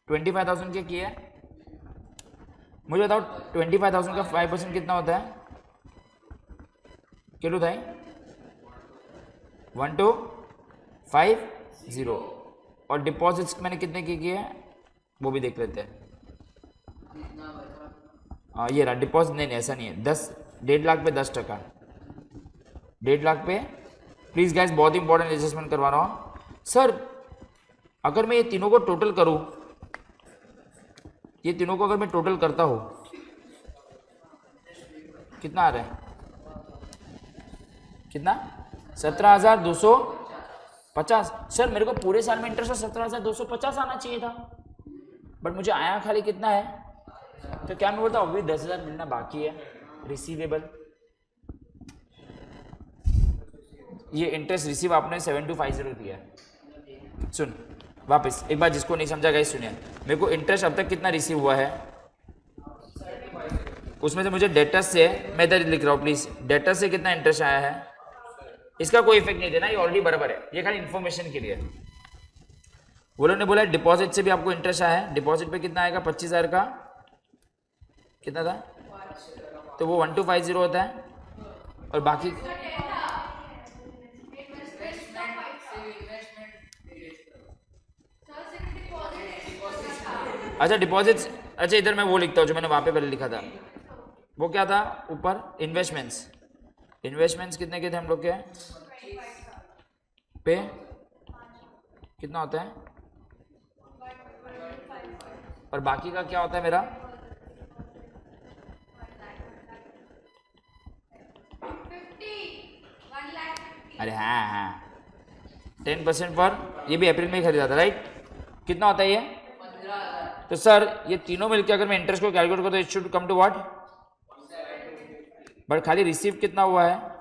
25,000 के किए मुझे बताओ 25,000 का 5% कितना होता है किलो था 1250 और डिपॉजिट्स मैंने कितने के किए हैं वो भी देख लेते हैं ये रहा डिपॉजिट नहीं ऐसा नहीं है 1.5 लाख पे 10%, 1.5 लाख पे प्लीज गाइस बहुत इंपॉर्टेंट एडजस्टमेंट करवा रहा हूँ सर अगर मैं ये तीनों को टोटल करूं ये तीनों को अगर मैं टोटल करता हूं कितना आ रहा है कितना 17,250 सर मेरे को पूरे साल में इंटरेस्ट 17,250 आना चाहिए था बट मुझे आया खाली कितना है तो क्या मैं बोलता हूँ अभी 10,000 मिलना बाकी है रिसीवेबल ये इंटरेस्ट रिसीव आपने 7250 दिया है सुन वापस एक बार जिसको नहीं समझा गया सुनिए मेरे को इंटरेस्ट अब तक कितना रिसीव हुआ है उसमें से मुझे डेटर्स से मैं इधर लिख रहा हूँ प्लीज डेटर्स से कितना इंटरेस्ट आया है इसका कोई इफेक्ट नहीं देना ये ऑलरेडी बराबर है ये खाली इन्फॉर्मेशन के लिए वो लोगों ने बोला डिपॉजिट से भी आपको इंटरेस्ट आया है डिपॉजिट पे कितना आएगा 25,000 का कितना था तो वो 1250 होता है और बाकी अच्छा डिपॉजिट्स अच्छा इधर मैं वो लिखता हूँ जो मैंने वहाँ पे पहले लिखा था वो क्या था ऊपर इन्वेस्टमेंट्स कितने के थे हम लोग के पे कितना होता है और बाकी का क्या होता है मेरा? अरे हाँ 10% पर, ये भी अप्रैल में ही खरीदा था राइट? कितना होता है ये? तो सर ये तीनों मिलकर अगर मैं इंटरेस्ट को कैलकुलेट करूँ तो it should come to what? But खाली रिसीव कितना हुआ है?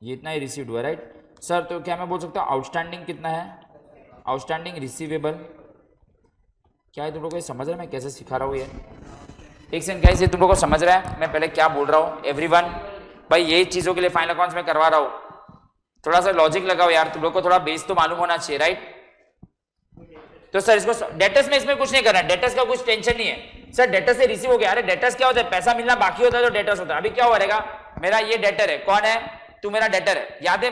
ये इतना ही रिसीव हुआ राइट सर? तो क्या मैं बोल सकता हूँ आउटस्टैंडिंग कितना है? आउटस्टैंडिंग रिसीवेबल क्या है? तुम लोग को समझ रहा है मैं कैसे सिखा रहा हूँ ये? एक सेकंड गाइस, ये तुम लोग को समझ रहा है मैं पहले क्या बोल रहा हूँ? एवरीवन भाई ये चीजों के लिए फाइनल अकाउंट्स में करवा रहा हूँ, थोड़ा सा लॉजिक लगाओ यार, तुम लोग को थोड़ा बेस तो मालूम होना चाहिए राइट? तो सर इसको डेटर्स में इसमें कुछ नहीं करना है, डेटर्स का कुछ टेंशन नहीं है सर। डेटर्स से रिसीव हो गया, अरे डेटर्स क्या होता है? पैसा मिलना बाकी होता है तो डेटर्स होता है। अभी क्या हो रहेगा, मेरा ये डेटर है, कौन है? तू मेरा डेटर है, याद है?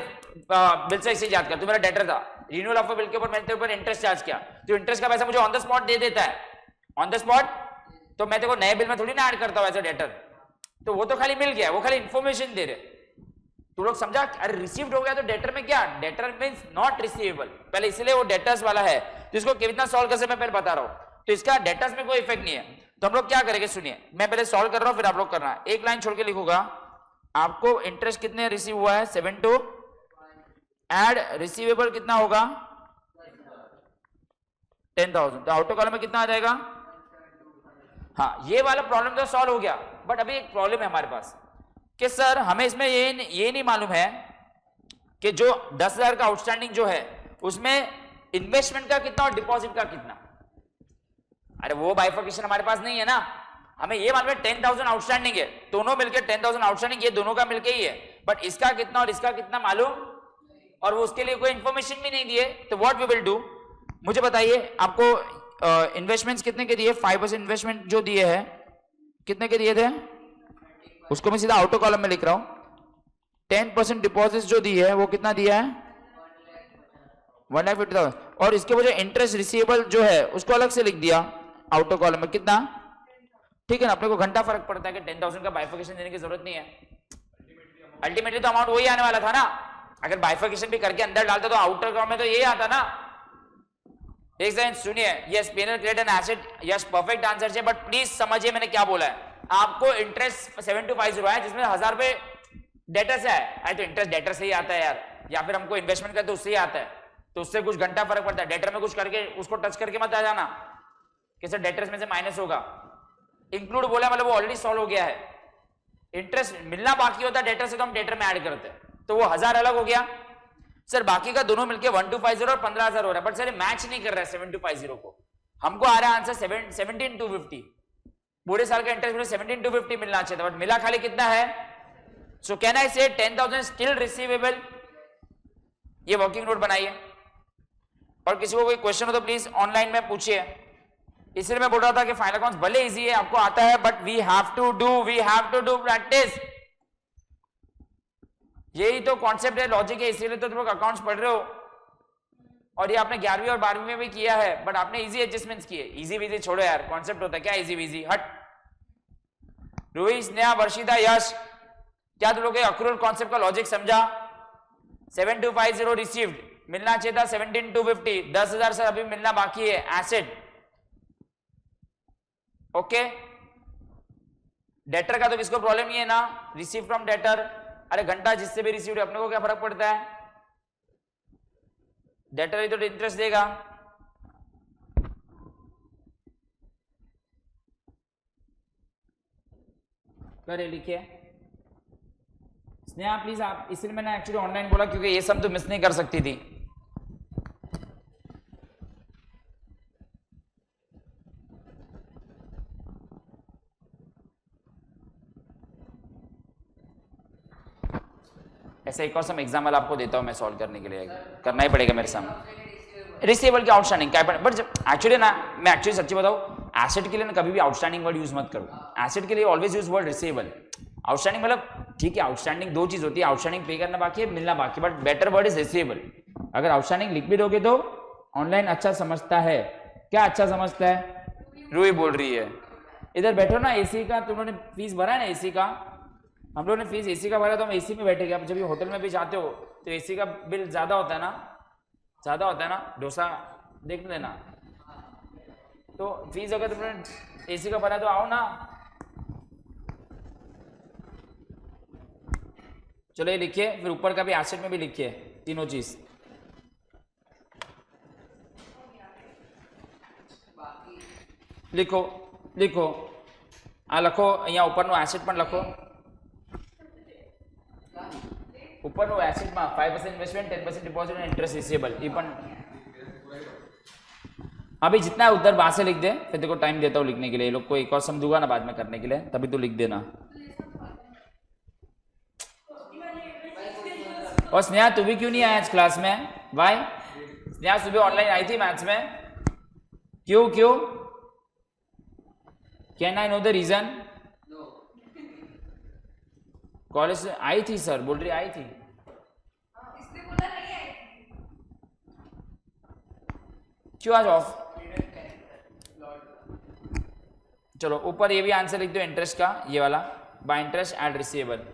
बिल से इसे याद कर, तू मेरा डेटर था, रिन्यूअल ऑफ बिल के ऊपर मैंने तेरे ऊपर इंटरेस्ट चार्ज किया, तो इंटरेस्ट का पैसा मुझे ऑन द स्पॉट दे देता है, ऑन द स्पॉट। तो मैं तेरे को नए बिल में थोड़ी ना ऐड करता हूँ एज अ डेटर, तो वो तो खाली मिल गया, वो खाली इंफॉर्मेशन दे रहे। तू लोग समझा? अरे रिसीव्ड हो गया तो डेटर में क्या? डेटर मींस नॉट रिसीवेबल, पहले इसलिए वो डेटर्स वाला है, तो इसको कितना सॉल्व कैसे मैं पहले बता रहा हूं। तो इसका डेटर्स में कोई इफेक्ट नहीं है, तो हम लोग क्या करेंगे सुनिए, मैं पहले सॉल्व कर रहा हूं फिर आप लोग करना। एक लाइन छोड़ के लिखूंगा, आपको इंटरेस्ट कितने रिसीव हुआ है? 7 ऐड रिसीवेबल कितना होगा? 10,000, तो आउटर कॉलम में कितना आ जाएगा? हाँ ये वाला प्रॉब्लम तो सॉल्व हो गया, बट अभी एक प्रॉब्लम है हमारे पास कि सर हमें इसमें ये नहीं मालूम है कि जो 10,000 का आउटस्टैंडिंग जो है उसमें इन्वेस्टमेंट का कितना और डिपॉजिट का कितना। अरे वो बाइफर्केशन हमारे पास नहीं है ना, हमें ये मालूम है 10,000 आउटस्टैंडिंग है, दोनों मिलकर 10,000 आउटस्टैंडिंग, ये दोनों का मिलकर ही है, बट इसका कितना और इसका कितना मालूम, और वो उसके लिए कोई इंफॉर्मेशन भी नहीं दिए। तो व्हाट वी विल डू, मुझे बताइए आपको इन्वेस्टमेंट्स कितने के दिए? 5% इन्वेस्टमेंट जो दिए है कितने के दिए थे, उसको मैं सीधा आउटर कॉलम में लिख रहा हूं। 10% डिपॉजिट जो दी है वो कितना दिया है? 1,50,000, और इसके वजह इंटरेस्ट रिसीवेबल जो है उसको अलग से लिख दिया आउटर कॉलम में, कितना? ठीक है ना, अपने को घंटा फर्क पड़ता है कि 10,000 का बाइफर्केशन देने की जरूरत नहीं है, अल्टीमेटली तो अमाउंट वही आने वाला था ना। अगर बाइफर्केशन भी करके अंदर डालता तो आउटर कॉलम में तो यही आता ना। एक सेकंड सुनिए, yes PNL credit and asset, yes perfect answer है, बट प्लीज समझिए मैंने क्या बोला है। आपको इंटरेस्ट 7250 है जिसमें 1,000 रुपए डेटर से है, अरे तो इंटरेस्ट डेटर से ही आता है यार, या फिर हमको इन्वेस्टमेंट करते उससे ही आता है, तो उससे कुछ घंटा फर्क पड़ता है। डेटर में कुछ करके उसको टच करके मत आ जाना कि सर डेटर्स में से माइनस होगा, इंक्लूड बोला मतलब वो ऑलरेडी सॉल्व हो गया है। इंटरेस्ट मिलना बाकी होता है डेटर से तो हम डेटर में ऐड करते हैं, तो वो 1,000 अलग हो गया। सर बाकी का दोनों मिलके 1,250 और 15,000 हो रहा है, बट सर मैच नहीं कर रहा है 7,250 को, हमको आ रहा है आंसर 17,250, पूरे साल का इंटरेस्ट 17,250 मिलना चाहिए था, बट मिला खाली कितना है? सो कैन आई से 10,000 स्टिल रिसीवेबल। ये वर्किंग नोट बनाइए, और किसी को कोई क्वेश्चन हो तो प्लीज ऑनलाइन में पूछिए। इसलिए मैं बोल रहा था कि फाइनल अकाउंट्स भले इजी है, आपको आता है, but we have to do practice. यही तो कॉन्सेप्ट है, लॉजिक है, इसीलिए तो तुम लोग अकाउंट्स पढ़ रहे हो, और ये आपने 11वीं और 12वीं में भी किया है, बट आपने इजी एडजस्टमेंट्स किए। इजी विजी छोड़ो यार, कॉन्सेप्ट होता है क्या इजी विजी, हट। रोहित, स्नेहा, वर्षिता, यश, क्या तुम लोग अक्रूवल कॉन्सेप्ट का लॉजिक समझा? 7,250 रिसीव्ड, मिलना चाहिए था 17,250, 10,000 सर अभी मिलना बाकी है एसेट। ओके, डेटर का तो किसको प्रॉब्लम नहीं है ना, रिसीव फ्रॉम डेटर, अरे घंटा जिससे भी रिसीव अपने को क्या फर्क पड़ता है, डेटर ही तो इंटरेस्ट देगा। करे लिखिए स्नेहा प्लीज आप, इसलिए मैंने एक्चुअली ऑनलाइन बोला क्योंकि ये सब तो मिस नहीं कर सकती थी। ऐसा एक और सम एग्जाम्पल आपको देता हूं मैं सॉल्व करने के लिए, करना ही पड़ेगा मेरे सामने। रिसीवेबल की आउटस्टैंडिंग क्या है, बट एक्चुअली ना मैं एक्चुअली सच्ची बताऊं, एसेट के लिए ना कभी भी आउटस्टैंडिंग वर्ड यूज मत करो, एसेट के लिए always use word receivable. Outstanding मतलब ठीक है, आउटस्टैंडिंग दो चीज होती है, आउटस्टैंडिंग पे करना बाकी है, मिलना बाकी, but better word is receivable. अगर आउटस्टैंडिंग लिख भी दोगे तो ऑनलाइन अच्छा समझता है, क्या अच्छा समझता है? रूही बोल रही है, इधर बैठो ना, एसी का तुमने फीस भरा है ना एसी का, हम लोगों ने फीस एसी का भरा तो हम एसी में बैठे गए। अब जब ये होटल में भी जाते हो तो एसी का बिल ज़्यादा होता है ना, ज़्यादा होता है ना, डोसा देख लेना। तो फीस अगर तुमने एसी का भरा तो आओ ना। चलो ये लिखिए, फिर ऊपर का भी एसेट में भी लिखिए तीनों चीज़। लिखो लिखो आ लखो अहींया उपरનું એસેટ પણ લખો। ઉપરનું એસેટમાં 5% ઇન્વેસ્ટમેન્ટ, 10% डिपॉजिट और इंटरेस्ट रिसीवेबल ये पण अभी जितना है उधर वहां से लिख दे, फिर देखो टाइम देता हूँ लिखने के लिए। ये लोग को एक और सम दूंगा ना बाद में करने के लिए, तभी तो लिख देना। और स्नेहा तू भी क्यों नहीं आया आज क्लास में? वाई? स्नेहा सुबह ऑनलाइन आई थी मैथ्स में, क्यों क्यों? Can I know the reason? College से आई थी सर, बोल रही आई थी। क्यों आज ऑफ? चलो ऊपर ये भी आंसर लिख दो इंटरेस्ट का, ये वाला बाय इंटरेस्ट एंड रिसीवेबल।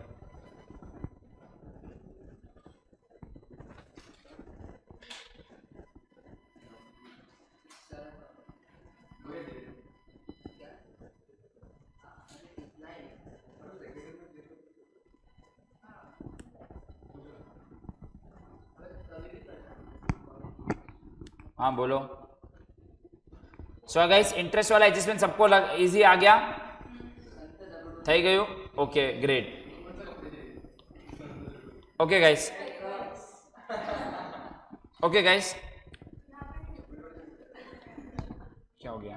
हाँ बोलो। सो गाइस इंटरेस्ट वाला एडजस्टमेंट सबको इजी आ गया? થઈ ગયું? Okay great. Okay guys, okay guys क्या हो गया?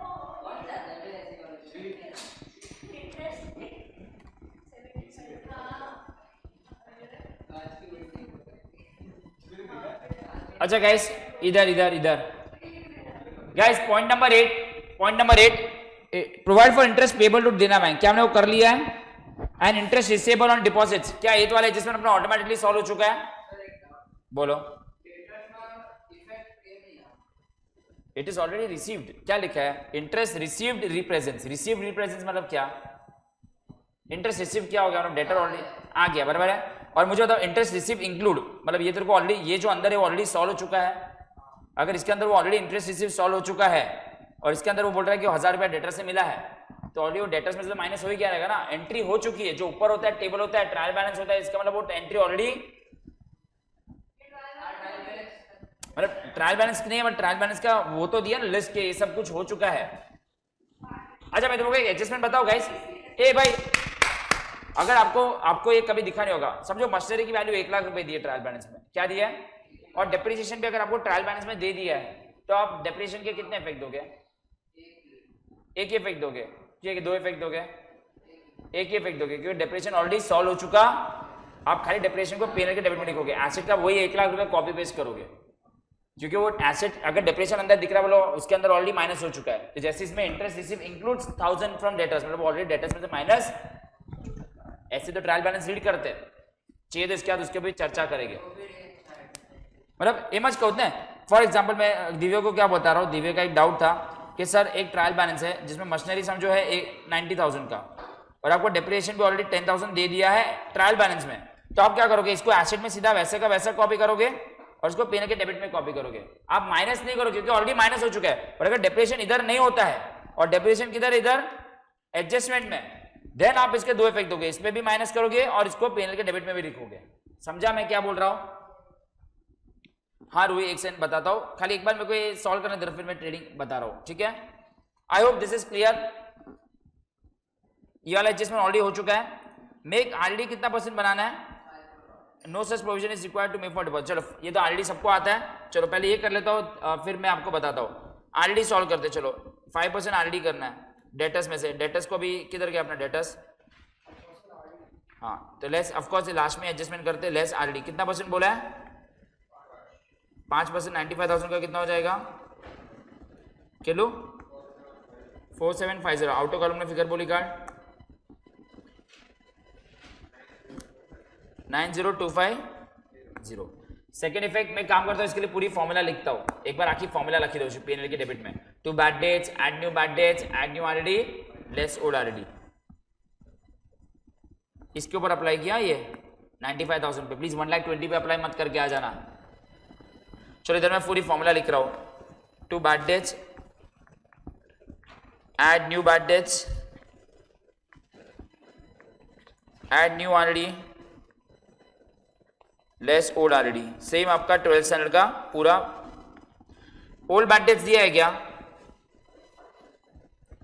अच्छा गाइस इधर इधर इधर guys point number 8 provide for interest payable to Dena bank, क्या हमने वो कर लिया है? And interest receivable on deposits, क्या एट वाला एडजस्टमेंट अपना ऑटोमेटिकली सॉल्व हो चुका है? बोलो। इट इज ऑलरेडी रिसीव्ड, क्या लिखा है? Interest received represents, received represents मतलब क्या? इंटरेस्ट रिसीव क्या हो गया? डेटर ऑलरेडी आ गया, बराबर है। और मुझे बताओ इंटरेस्ट रिसीव इंक्लूड मतलब ये तेरे को ऑलरेडी, ये जो अंदर है वो ऑलरेडी सॉल्व हो चुका है। अगर इसके अंदर वो ऑलरेडी इंटरेस्ट रिसीव सॉल्व हो चुका है और इसके अंदर वो बोल रहा है कि 1000 रुपया डेटर से मिला है, तो ऑलरेडी वो डेटर्स में से माइनस हो ही क्या रहेगा ना, एंट्री हो चुकी है। जो ऊपर होता है टेबल होता है, ट्रायल बैलेंस होता है, इसका मतलब वो एंट्री ऑलरेडी, मतलब ट्रायल बैलेंस नहीं है बट ट्रायल बैलेंस का वो तो दिया ना लिस्ट के, ये सब कुछ हो चुका है। अच्छा मैं तुमको एक एडजस्टमेंट बताओ गाइस। ए भाई अगर आपको ये कभी दिखा नहीं होगा, समझो मशीनरी की वैल्यू 1 लाख रुपए दी है ट्रायल बैलेंस में, क्या दिया है? और डेप्रिसिएशन भी अगर आपको ट्रायल बैलेंस में दे दिया है तो आप डेप्रिसिएशन के कितने इफेक्ट दोगे? एक ही इफेक्ट दोगे? ठीक है, 2 इफेक्ट दोगे? एक ही इफेक्ट दोगे, क्योंकि डेप्रिसिएशन ऑलरेडी सॉल्व हो चुका। आप खाली डेप्रिसिएशन को पीएनएल के डेबिट में लिखोगे, एसेट का वही 1 लाख रुपए कॉपी पेस्ट करोगे, क्योंकि वो एसेट अगर डेप्रिसिएशन अंदर दिख रहा है बोलो उसके अंदर ऑलरेडी माइनस हो चुका है। तो जैसे इसमें interest receive includes 1000 from debtors, मतलब ऑलरेडी डेटर्स में से माइनस। ऐसे तो ट्रायल बैलेंस रीड करते हैं, चाहिए तो इसके बाद उसके भी चर्चा करेंगे। मतलब एमज कहते हैं। फॉर एग्जांपल मैं दिव्य को क्या बता रहा हूँ, दिव्य का एक डाउट था कि सर एक ट्रायल बैलेंस है जिसमें मशीनरी सम जो है 90,000 का और आपको डेप्रिसिएशन भी ऑलरेडी 10,000 दे दिया है ट्रायल बैलेंस में, तो आप क्या करोगे? इसको एसेट में सीधा वैसे का वैसा कॉपी करोगे और इसको पीएनएल के डेबिट में कॉपी करोगे। आप माइनस नहीं करोगे क्योंकि ऑलरेडी माइनस हो चुका है। और अगर डेप्रिसिएशन इधर नहीं होता है और डेप्रिसिएशन किधर, इधर एडजस्टमेंट में, देन आप इसके 2 इफेक्ट दोगे, इसमें भी माइनस करोगे और इसको पीएनएल के डेबिट में भी लिखोगे। समझा मैं क्या बोल रहा हूं? हाँ रूही एक सेकंड बताता हूँ, खाली एक बार मेरे को ये सॉल्व करने दो, फिर मैं ट्रेडिंग बता रहा हूँ, ठीक है? I hope this is clear. ये वाला एडजस्टमेंट ऑलरेडी हो चुका है। मेक आरडी कितना % बनाना है? No such provision is required to make for deposit. चलो ये तो आरडी सबको आता है, चलो पहले ये कर लेता हूँ फिर मैं आपको बताता हूँ। आरडी सॉल्व करते, चलो 5% आरडी करना है डेटर्स में से। डेटर्स को भी किधर गया अपना डेटर्स? हाँ तो लेस ऑफकोर्स लास्ट में एडजस्टमेंट करते, लेस आरडी कितना % बोला है? 5%। 95,000 का कितना हो जाएगा किलो? 4750। आउटो कॉलम में फिगर बोली कार्ड 90250। सेकेंड इफेक्ट में काम करता हूँ, इसके लिए पूरी फॉर्मूला लिखता हूँ, एक बार आखिर फॉर्मूला लिखी दो पीएनएल के डेबिट में। To bad debts, add new RD, less old RD. इसके ऊपर अप्लाई किया ये 95,000 पे, प्लीज 1,20,000 पे अप्लाई मत करके आ जाना। चलो इधर मैं पूरी फॉर्मूला लिख रहा हूं। To bad debts, add new bad debts, add new already less old already. Same आपका 12th स्टैंडर्ड का पूरा। ओल्ड बैड डेट्स दिया है क्या?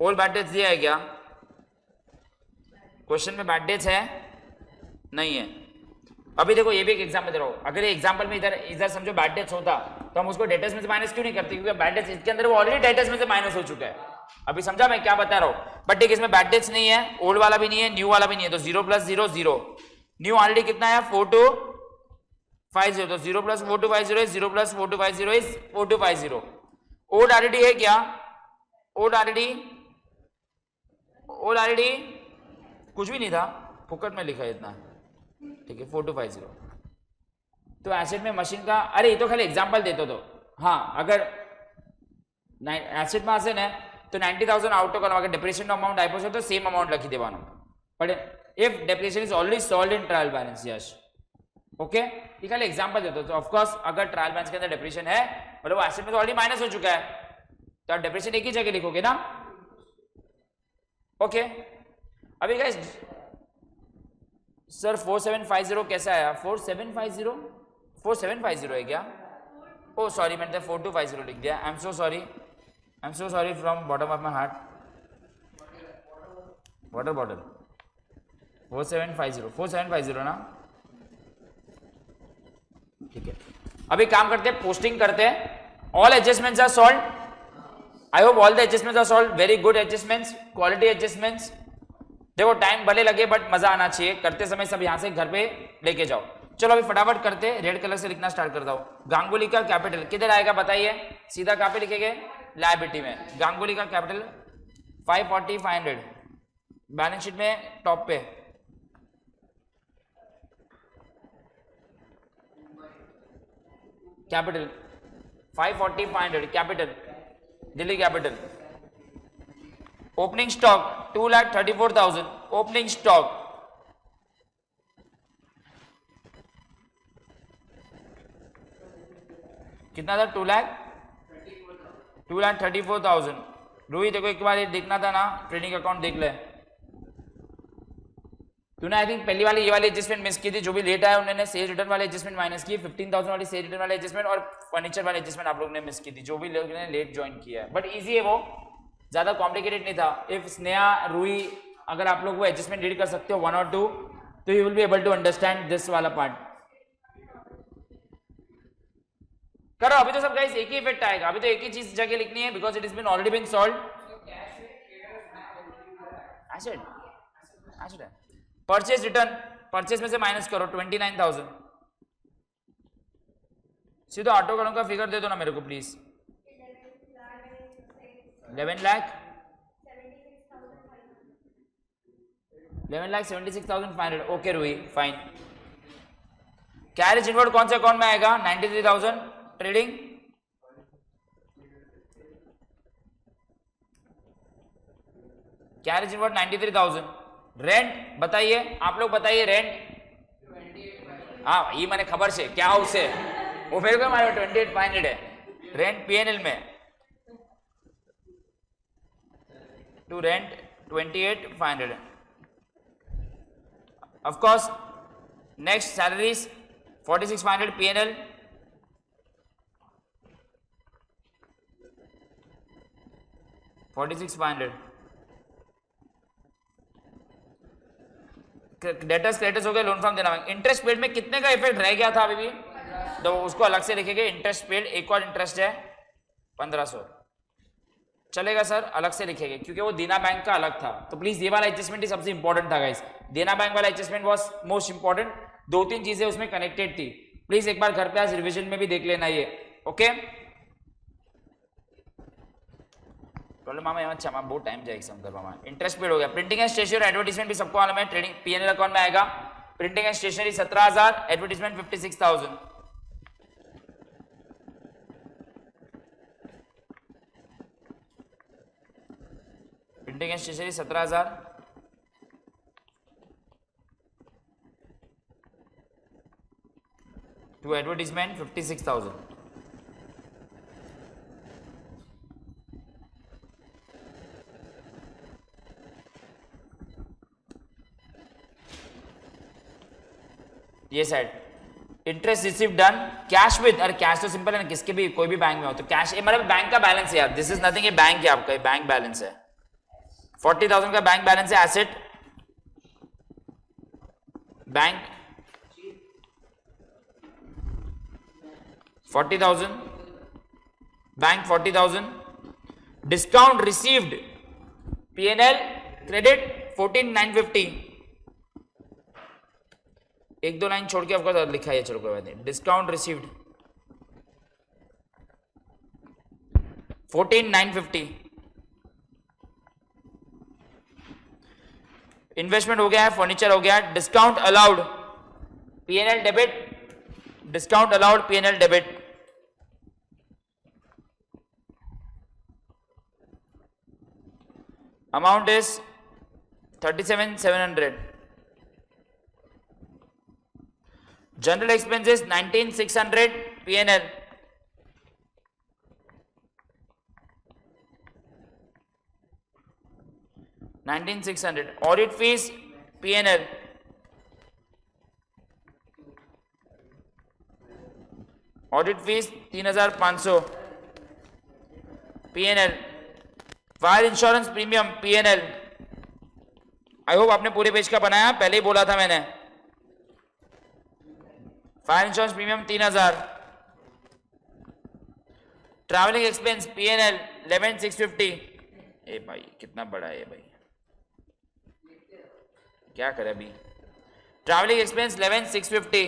ओल्ड बैड डेट्स दिया है क्या? क्वेश्चन में बैड डेट्स है? नहीं है। अभी देखो ये भी एक एग्जाम्पल दे रहा हूं। अगर ये एग्जाम्पल में इधर इधर समझो बैड डेट्स होता तो हम उसको डेटर्स में से माइनस क्यों नहीं करते? क्योंकि बैड डेट्स इसके अंदर वो ऑलरेडी डेटर्स में से माइनस हो चुका है। अभी समझा मैं क्या बता रहा हूं? बट ठीक, इसमें बैड डेट्स नहीं है, ओल्ड वाला भी नहीं है, न्यू वाला भी नहीं है, तो 0 + 0 0। न्यू ऑलरेडी कितना है? 4250, तो 0 + 4250 इज 0 + 4250 इज 4250। ओल्ड ऑलरेडी है क्या? ओल्ड ऑलरेडी कुछ भी नहीं था, फुकट में लिखा है इतना, ठीक है 4250। तो एसेट में मशीन का, अरे ये तो खाली एग्जांपल देते तो हाँ, अगर एसेट में एसेट है तो 90,000 आउट करना, अगर डेप्रिसिएशन अमाउंट आइपोस तो सेम अमाउंट लिखी देवानो। But if depreciation is already solved in trial balance, yes okay, ये खाली एग्जांपल देते तो ऑफ कोर्स अगर ट्रायल बैलेंस के अंदर डेप्रिसिएशन है मतलब वो एसेट में तो ऑलरेडी माइनस हो चुका है तो आप डेप्रिसिएशन एक ही जगह लिखोगे ना। ओके अभी गाइस सर 4750 कैसा आया? 4750 है क्या? ओ सॉरी मैंने 4250 लिख दिया। I am so sorry from bottom of my heart. Water bottle 4750 ना, ठीक है। अभी काम करते हैं, पोस्टिंग करते हैं। All adjustments are solved. I hope all the adjustments are solved. Very good adjustments, quality adjustments. देखो टाइम भले लगे बट मजा आना चाहिए, करते समय सब यहां से घर पे लेके जाओ। चलो अभी फटाफट करते, रेड कलर से लिखना स्टार्ट करता हूं। गांगुली का कैपिटल किधर आएगा बताइए? सीधा कहां पे लिखेंगे? लायबिलिटी में। गांगुली का कैपिटल 540 500 बैलेंस शीट में टॉप पे। Capital 540 500 capital, Delhi capital. Opening stock 2,34,000 opening stock. कितना था? 2,34,000। रूही देखो एक बार ये देखना था ना, ट्रेडिंग अकाउंट देख ले। तूने आई थिंक पहली वाली ये वाली एडजस्टमेंट मिस की थी। जो भी लेट आया उन्होंने सेल रिटर्न वाले एडजस्टमेंट माइनस की, 15,000 वाली सेल रिटर्न वाले एडजस्टमेंट और फर्नीचर वाले एडजस्टमेंट आप लोगों ने मिस की थी, जो भी लोगों ने लेट ज्वाइन किया है। बट इजी है, वो ज्यादा कॉम्प्लिकेटेड नहीं था। इफ स्नेहा, रूही, अगर आप लोग वो एडजस्टमेंट रीड कर सकते हो 1 और 2 तो you will be able to understand this वाला पार्ट। करो अभी तो सब गाइस एक ही इफेक्ट आएगा। अभी तो एक ही चीज जगह लिखनी है because it is been already been solved. Acid है। परचेज रिटर्न, परचेज में से माइनस करो 29,000। सीधा ऑटो करों का फिगर दे दो ना मेरे को please. 11,76,500 okay Ruhi fine. Carriage inward कौन से अकाउंट में आएगा? 93,000 ट्रेडिंग। Carriage inward 93,000। रेंट बताइए, आप लोग बताइए रेंट। हाँ ये मैंने खबर से क्या उसे वो मेरे को मारे 28,500 है रेंट पीएनएल में। To rent 28,500 of course. Next salaries 46,500 PNL. Debtors creditors हो गए, लोन फॉर्म देना। इंटरेस्ट पेड में कितने का इफेक्ट रह गया था अभी भी तो उसको अलग से लिखेंगे। इंटरेस्ट पेड एक और इंटरेस्ट है 1500 चलेगा सर, अलग से लिखेंगे क्योंकि वो देना बैंक का अलग था। तो प्लीज ये वाला एडजस्टमेंट ही सबसे इंपॉर्टेंट था गाइस। देना बैंक वाला एडजस्टमेंट वाज मोस्ट इंपॉर्टेंट। 2-3 चीजें उसमें कनेक्टेड थी। प्लीज एक बार घर पे आज रिवीजन में भी देख लेना ये, ओके। प्रॉब्लम मामा अच्छा मामा बहुत टाइम जाएगा एग्जाम करवा में। इंटरेस्ट पेड हो गया। प्रिंटिंग एंड स्टेशनरी एडवर्टाइजमेंट भी सबको मालूम है, ट्रेडिंग पीएनएल अकाउंट में आएगा। Printing and stationery 17,000, advertisement 56,000। Printing and stationery 17,000, to advertisement 56,000. ये side interest receive done cash with, अरे कैश तो सिंपल है ना, किसके भी कोई भी बैंक में हो तो कैश, मतलब बैंक का बैलेंस है यार, दिस इज नथिंग, ये बैंक है आपका, बैंक बैलेंस है 40,000 का बैंक बैलेंस है. Asset bank 40,000, bank 40,000, discount received P&L credit 14,950. एक दो लाइन छोड़ के आपका लिखा है, चलो कोई बात नहीं. Discount received 14,950. इन्वेस्टमेंट हो गया है, फर्नीचर हो गया. Discount allowed P&L debit, discount allowed P&L debit. Amount is 37,700. General expenses 19,600 P&L. Audit fees P&L. Audit fees 3,500 P&L. Fire insurance premium P&L. I hope आपने पूरे पेज का बनाया, पहले ही बोला था मैंने. Fire insurance premium 3,000. Travelling expense P&L 11,650. ए भाई कितना बड़ा है भाई, क्या करे अभी. Travelling expense 11,650.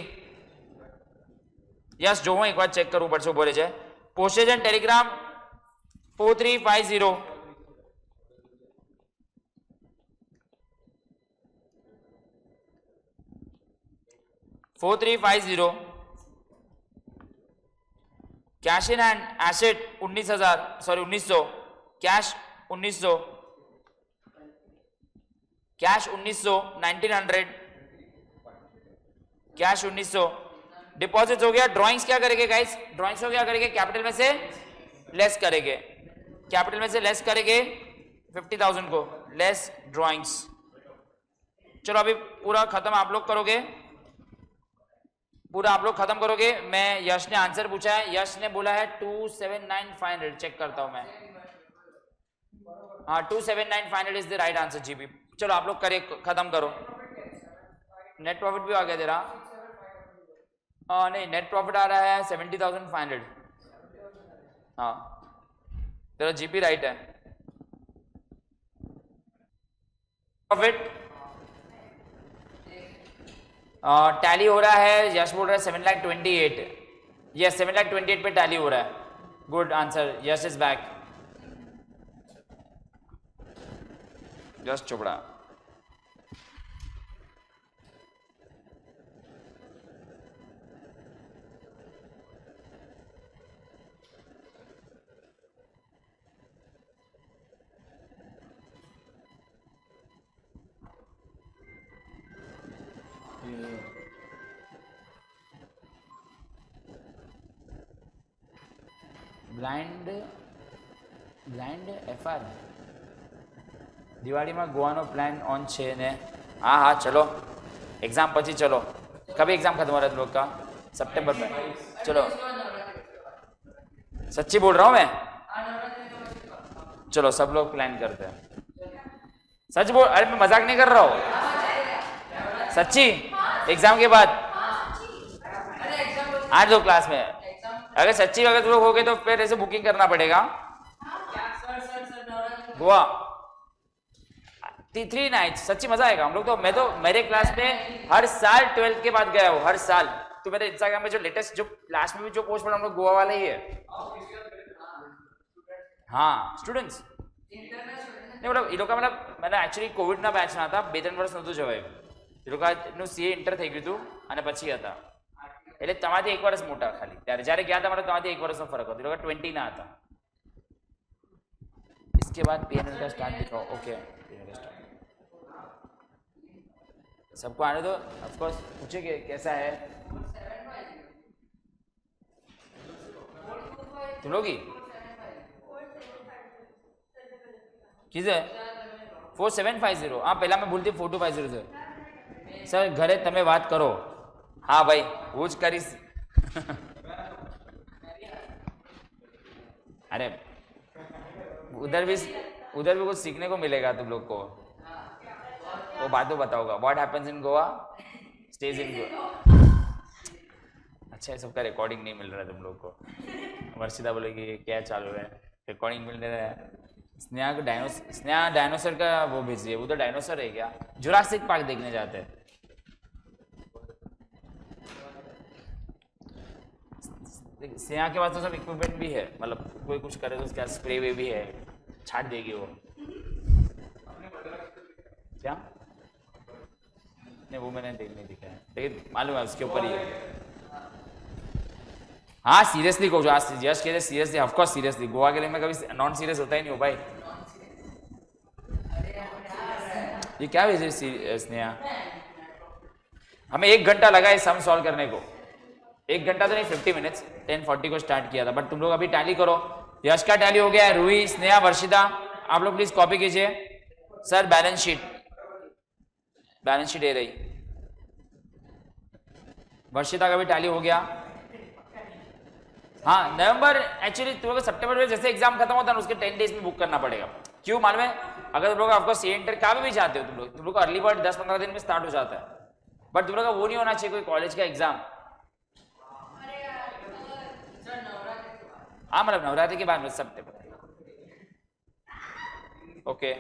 यस जो हूं एक बार चेक करूं, ऊपर से बोले जाए. Postage and Telegram 4,350. Cash in hand asset 19,000 cash 1900, cash 1900 cash 1900. Deposit हो गया. ड्राइंग्स क्या करेंगे गाइस, ड्राइंग्स को क्या करेंगे, कैपिटल में से लेस करेंगे, कैपिटल में से लेस करेंगे 50,000 को, लेस ड्राइंग्स. चलो अभी पूरा खत्म आप लोग करोगे, पूरा आप लोग खत्म करोगे. मैं यश ने आंसर पूछा है, यश ने बोला है 279,500. चेक करता हूं मैं. हाँ 279,500 is the right answer GB. चलो आप लोग करिए, खत्म करो. नेट प्रॉफिट भी आ गया तेरा. नहीं नेट प्रॉफिट आ रहा है 70,500. हाँ तेरा जीपी राइट है. प्रॉफिट टैली हो रहा है, यश बोल रहा है 7,28,000. यस 7,28,000 पे टैली हो रहा है. Good answer, Yash is back. Yash Chopra. Blind FR દિવાળીમાં ગોવાનો પ્લાન ઓન છે ને. हाँ हाँ चलो एग्जाम પછી चलो. कभी एग्जाम खत्म हो रहा है तुम लोग का? सितंबर में. चलो सच्ची बोल रहा हूँ मैं. चलो सब लोग प्लान करते हैं. सच बोल, अरे मैं मजाक नहीं कर रहा हूँ, सच्ची. एग्जाम के बाद आज दो क्लास में. अगर सच्ची अगर तुम लोग हो गए तो फिर ऐसे बुकिंग करना पड़ेगा. गोवा 3 नाइट्स, सच्ची मजा आएगा हम लोग तो. मैं तो मेरे क्लास में हर साल 12th के बाद गया हूँ, हर साल. तो मेरे इंस्टाग्राम में जो लेटेस्ट, जो लास्ट में भी जो पोस्ट पड़ा हम लोग गोवा वाला ही है. हाँ स्टूडेंट्स नहीं, मतलब ये लोग का, मतलब मैंने एक्चुअली कोविड ना बैच ना था, 2-3 વર્ષ નહોતું જવાયું. એ લોકો નું સીએ ઇન્ટર થઈ ગયું હતું અને પછી હતા, એટલે તમારાથી 1 વર્ષ મોટા ખાલી. ત્યારે જ્યારે ગયા હતા મારે તમારાથી 1 વર્ષનો ફરક હતો. એ લોકો 20 ના હતા. इसके बाद P&L का स्टार्ट दिखाओ. ओके सबको आने दो. ऑफ कोर्स पूछे कि कैसा है. तुम लोग की किसे 4750 हाँ पहला मैं बोलती 4250 છે સર ઘરે તમે વાત કરો हाँ भाई वो જ કરીશ अरे उधर भी कुछ सीखने को मिलेगा तुम लोग को वो बातों बताओगा what happens in Goa stays in Goa अच्छा है सबका रिकॉर्डिंग नहीं मिल रहा है तुम लोग को वर्षिता बोलेगी क्या चालू है रिकॉर्डिंग मिल रहा है स्नेहा डायनासोर का वो भेज रही है वो तो डायनासोर है क्या जुरासिक पार्क देखने जाते हैं स्नेहा के पास तो सब इक्विपमेंट भी है मतलब कोई कुछ करे तो उसका स्प्रे वे भी है छाट देगी वो क्या नहीं वो मैंने नहीं दिखा है लेकिन मालूम है उसके ऊपर ही है हाँ सीरियसली कहूँ आज यश कहते सीरियसली ऑफकोर्स सीरियसली गोवा के लिए मैं कभी नॉन सीरियस होता ही नहीं हूँ भाई ये क्या भेजे स्नेहा हमें 1 घंटा लगा है सम सॉल्व करने को 1 घंटा तो नहीं 50 मिनट्स 10:40 को स्टार्ट किया था बट तुम लोग अभी टैली करो यश का टैली हो गया है रूही स्नेहा वर्षिता आप लोग प्लीज कॉपी कीजिए सर बैलेंस शीट दे रही वर्षिता का भी टैली हो गया हाँ नवंबर एक्चुअली तुम लोग सितंबर में जैसे एग्जाम खत्म होता है उसके 10 डेज में बुक करना पड़ेगा क्यों मालूम है अगर तुम लोग आपको सी एंटर कहाँ भी जाते हो तुम लोग का अर्ली बर्ड 10-15 दिन में स्टार्ट हो जाता है बट तुम लोग का वो नहीं होना चाहिए कोई कॉलेज का एग्जाम हाँ मतलब नवरात्रि के बाद में सितंबर ओके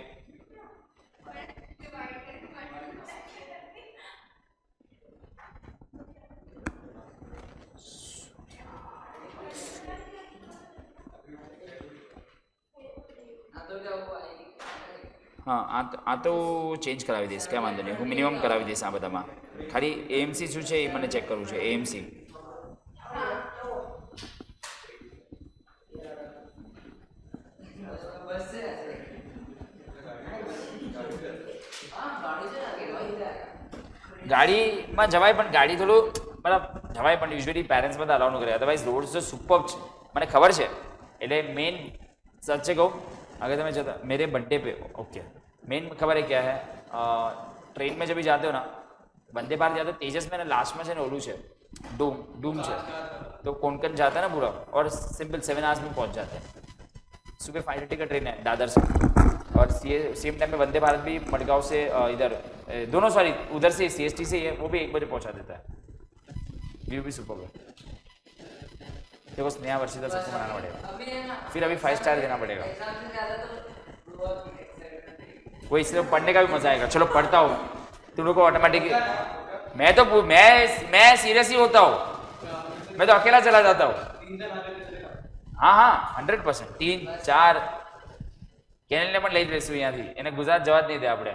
हाँ आ तो चेंज करावी दईશ क्या वांधो नहीं હું મિનિમમ કરાવી દઈશ આ બધામાં ખાલી એએમસી શું છે એ મને ચેક કરવું છે એએમસી ગાડીમાં જવાય પણ ગાડી થોડું मतलब જવાય પણ યુઝ્યુઅલી પેરેન્ટ્સ બધા અલાઉ ન કરે અધરવાઇઝ રોડ તો સુપર છે મને ખબર છે એટલે મેઇન સચ્ચે કહું अगर तुम्हें जता मेरे बर्थडे पे ओके मेन खबर है क्या है ट्रेन में जब भी जाते हो ना वंदे भारत जाते हो तेजस में ना लास्ट में से ओलू है डूम है तो कोंकण जाता है ना पूरा और सिंपल 7 आवर्स में पहुंच जाते हैं सुबह 5:30 का ट्रेन है दादर से और सेम टाइम में वंदे भारत भी मडगांव से इधर दोनों सॉरी उधर से CST से है वो भी 1 बजे पहुंचा देता है व्यू भी सुपर है देखो स्नेहा वर्षिता सबको बनाना पड़ेगा फिर अभी 5 स्टार देना पड़ेगा वो इसलिए पढ़ने का भी मजा आएगा चलो पढ़ता हूँ तुम लोग को ऑटोमेटिक मैं सीरियस ही होता हूँ मैं तो अकेला चला जाता हूँ हाँ 100% 3-4 કેનેલ ને પણ લઈ જઈશું અહીંયાથી એને ગુજરાત જવા જ નહીં દે આપણે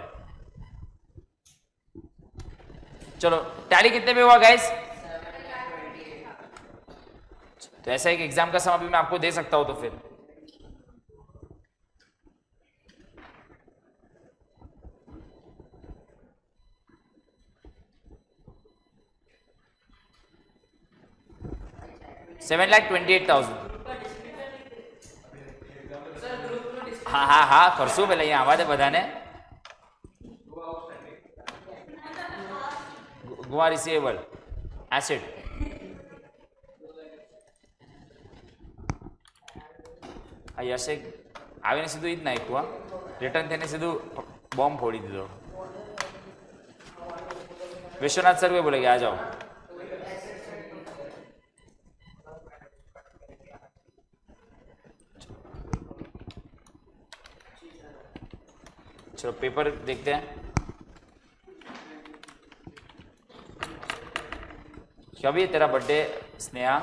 चलो टैली कितने में हुआ गाइस तो ऐसा एक एग्जाम का समय भी मैं आपको दे सकता हूं तो फिर $7,28,000 हाँ करशू पहले यहाँ आवा दे बधाने गोवा रिसीवेबल एसिड यशे आવીને સીધું ઈ જ નાખ્યું હા રિટર્ન થઈને સીધું બોમ્બ ફોડી દીધો વિશ્વનાથ સર भी बोलेंगे आ जाओ चलो पेपर देखते हैं कब है तेरा बर्थडे स्नेहा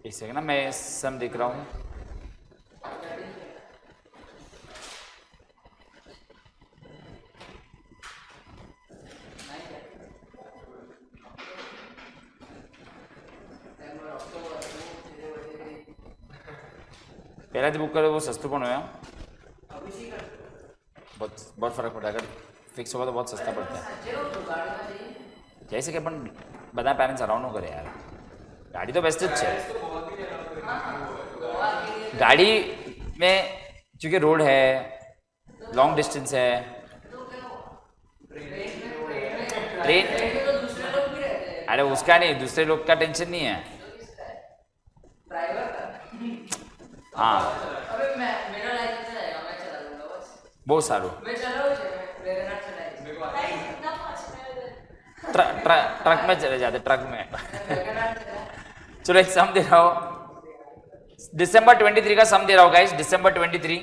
एक सेकंड ना मैं सम देख रहा हूँ પહેલાથી બુક કરો वो सस्तों પણ હોય बहुत बहुत फर्क पड़ता है अगर फिक्स होगा तो बहुत सस्ता पड़ता है जैसे कि अपन બધા પેરેન્ટ્સ અરાઉન્ડ ન કરે યાર ગાડી तो बेस्ट જ છે गाड़ी में क्योंकि रोड है लॉन्ग डिस्टेंस है ट्रेन अरे उसका नहीं दूसरे लोग का टेंशन नहीं है हाँ बहुत सारू ट्रक में चले जाते ट्रक में चलो एक सम दे रहा हूँ दिसंबर 23 का सम दे रहा हूँ गाइस दिसंबर 23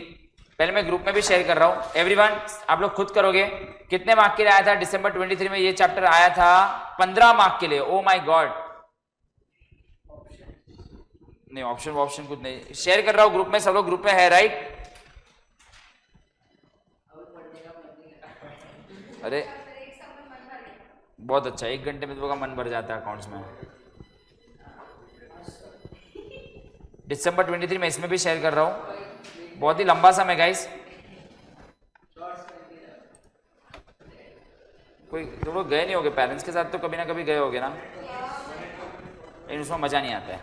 पहले मैं ग्रुप में भी शेयर कर रहा हूँ एवरीवन आप लोग खुद करोगे कितने मार्क के लिए आया था दिसंबर 23 में ये चैप्टर आया था 15 मार्क के लिए ओ माय गॉड नहीं ऑप्शन कुछ नहीं शेयर कर रहा हूँ ग्रुप में सब लोग ग्रुप में है राइट अरे बहुत अच्छा 1 घंटे में तो मन भर जाता है अकाउंट्स में दिसंबर 23 में इसमें भी शेयर कर रहा हूँ बहुत ही लंबा समय गाइस कोई तो लोग गए नहीं होगे पेरेंट्स के साथ तो कभी ना कभी गए होगे ना लेकिन उसमें मजा नहीं आता है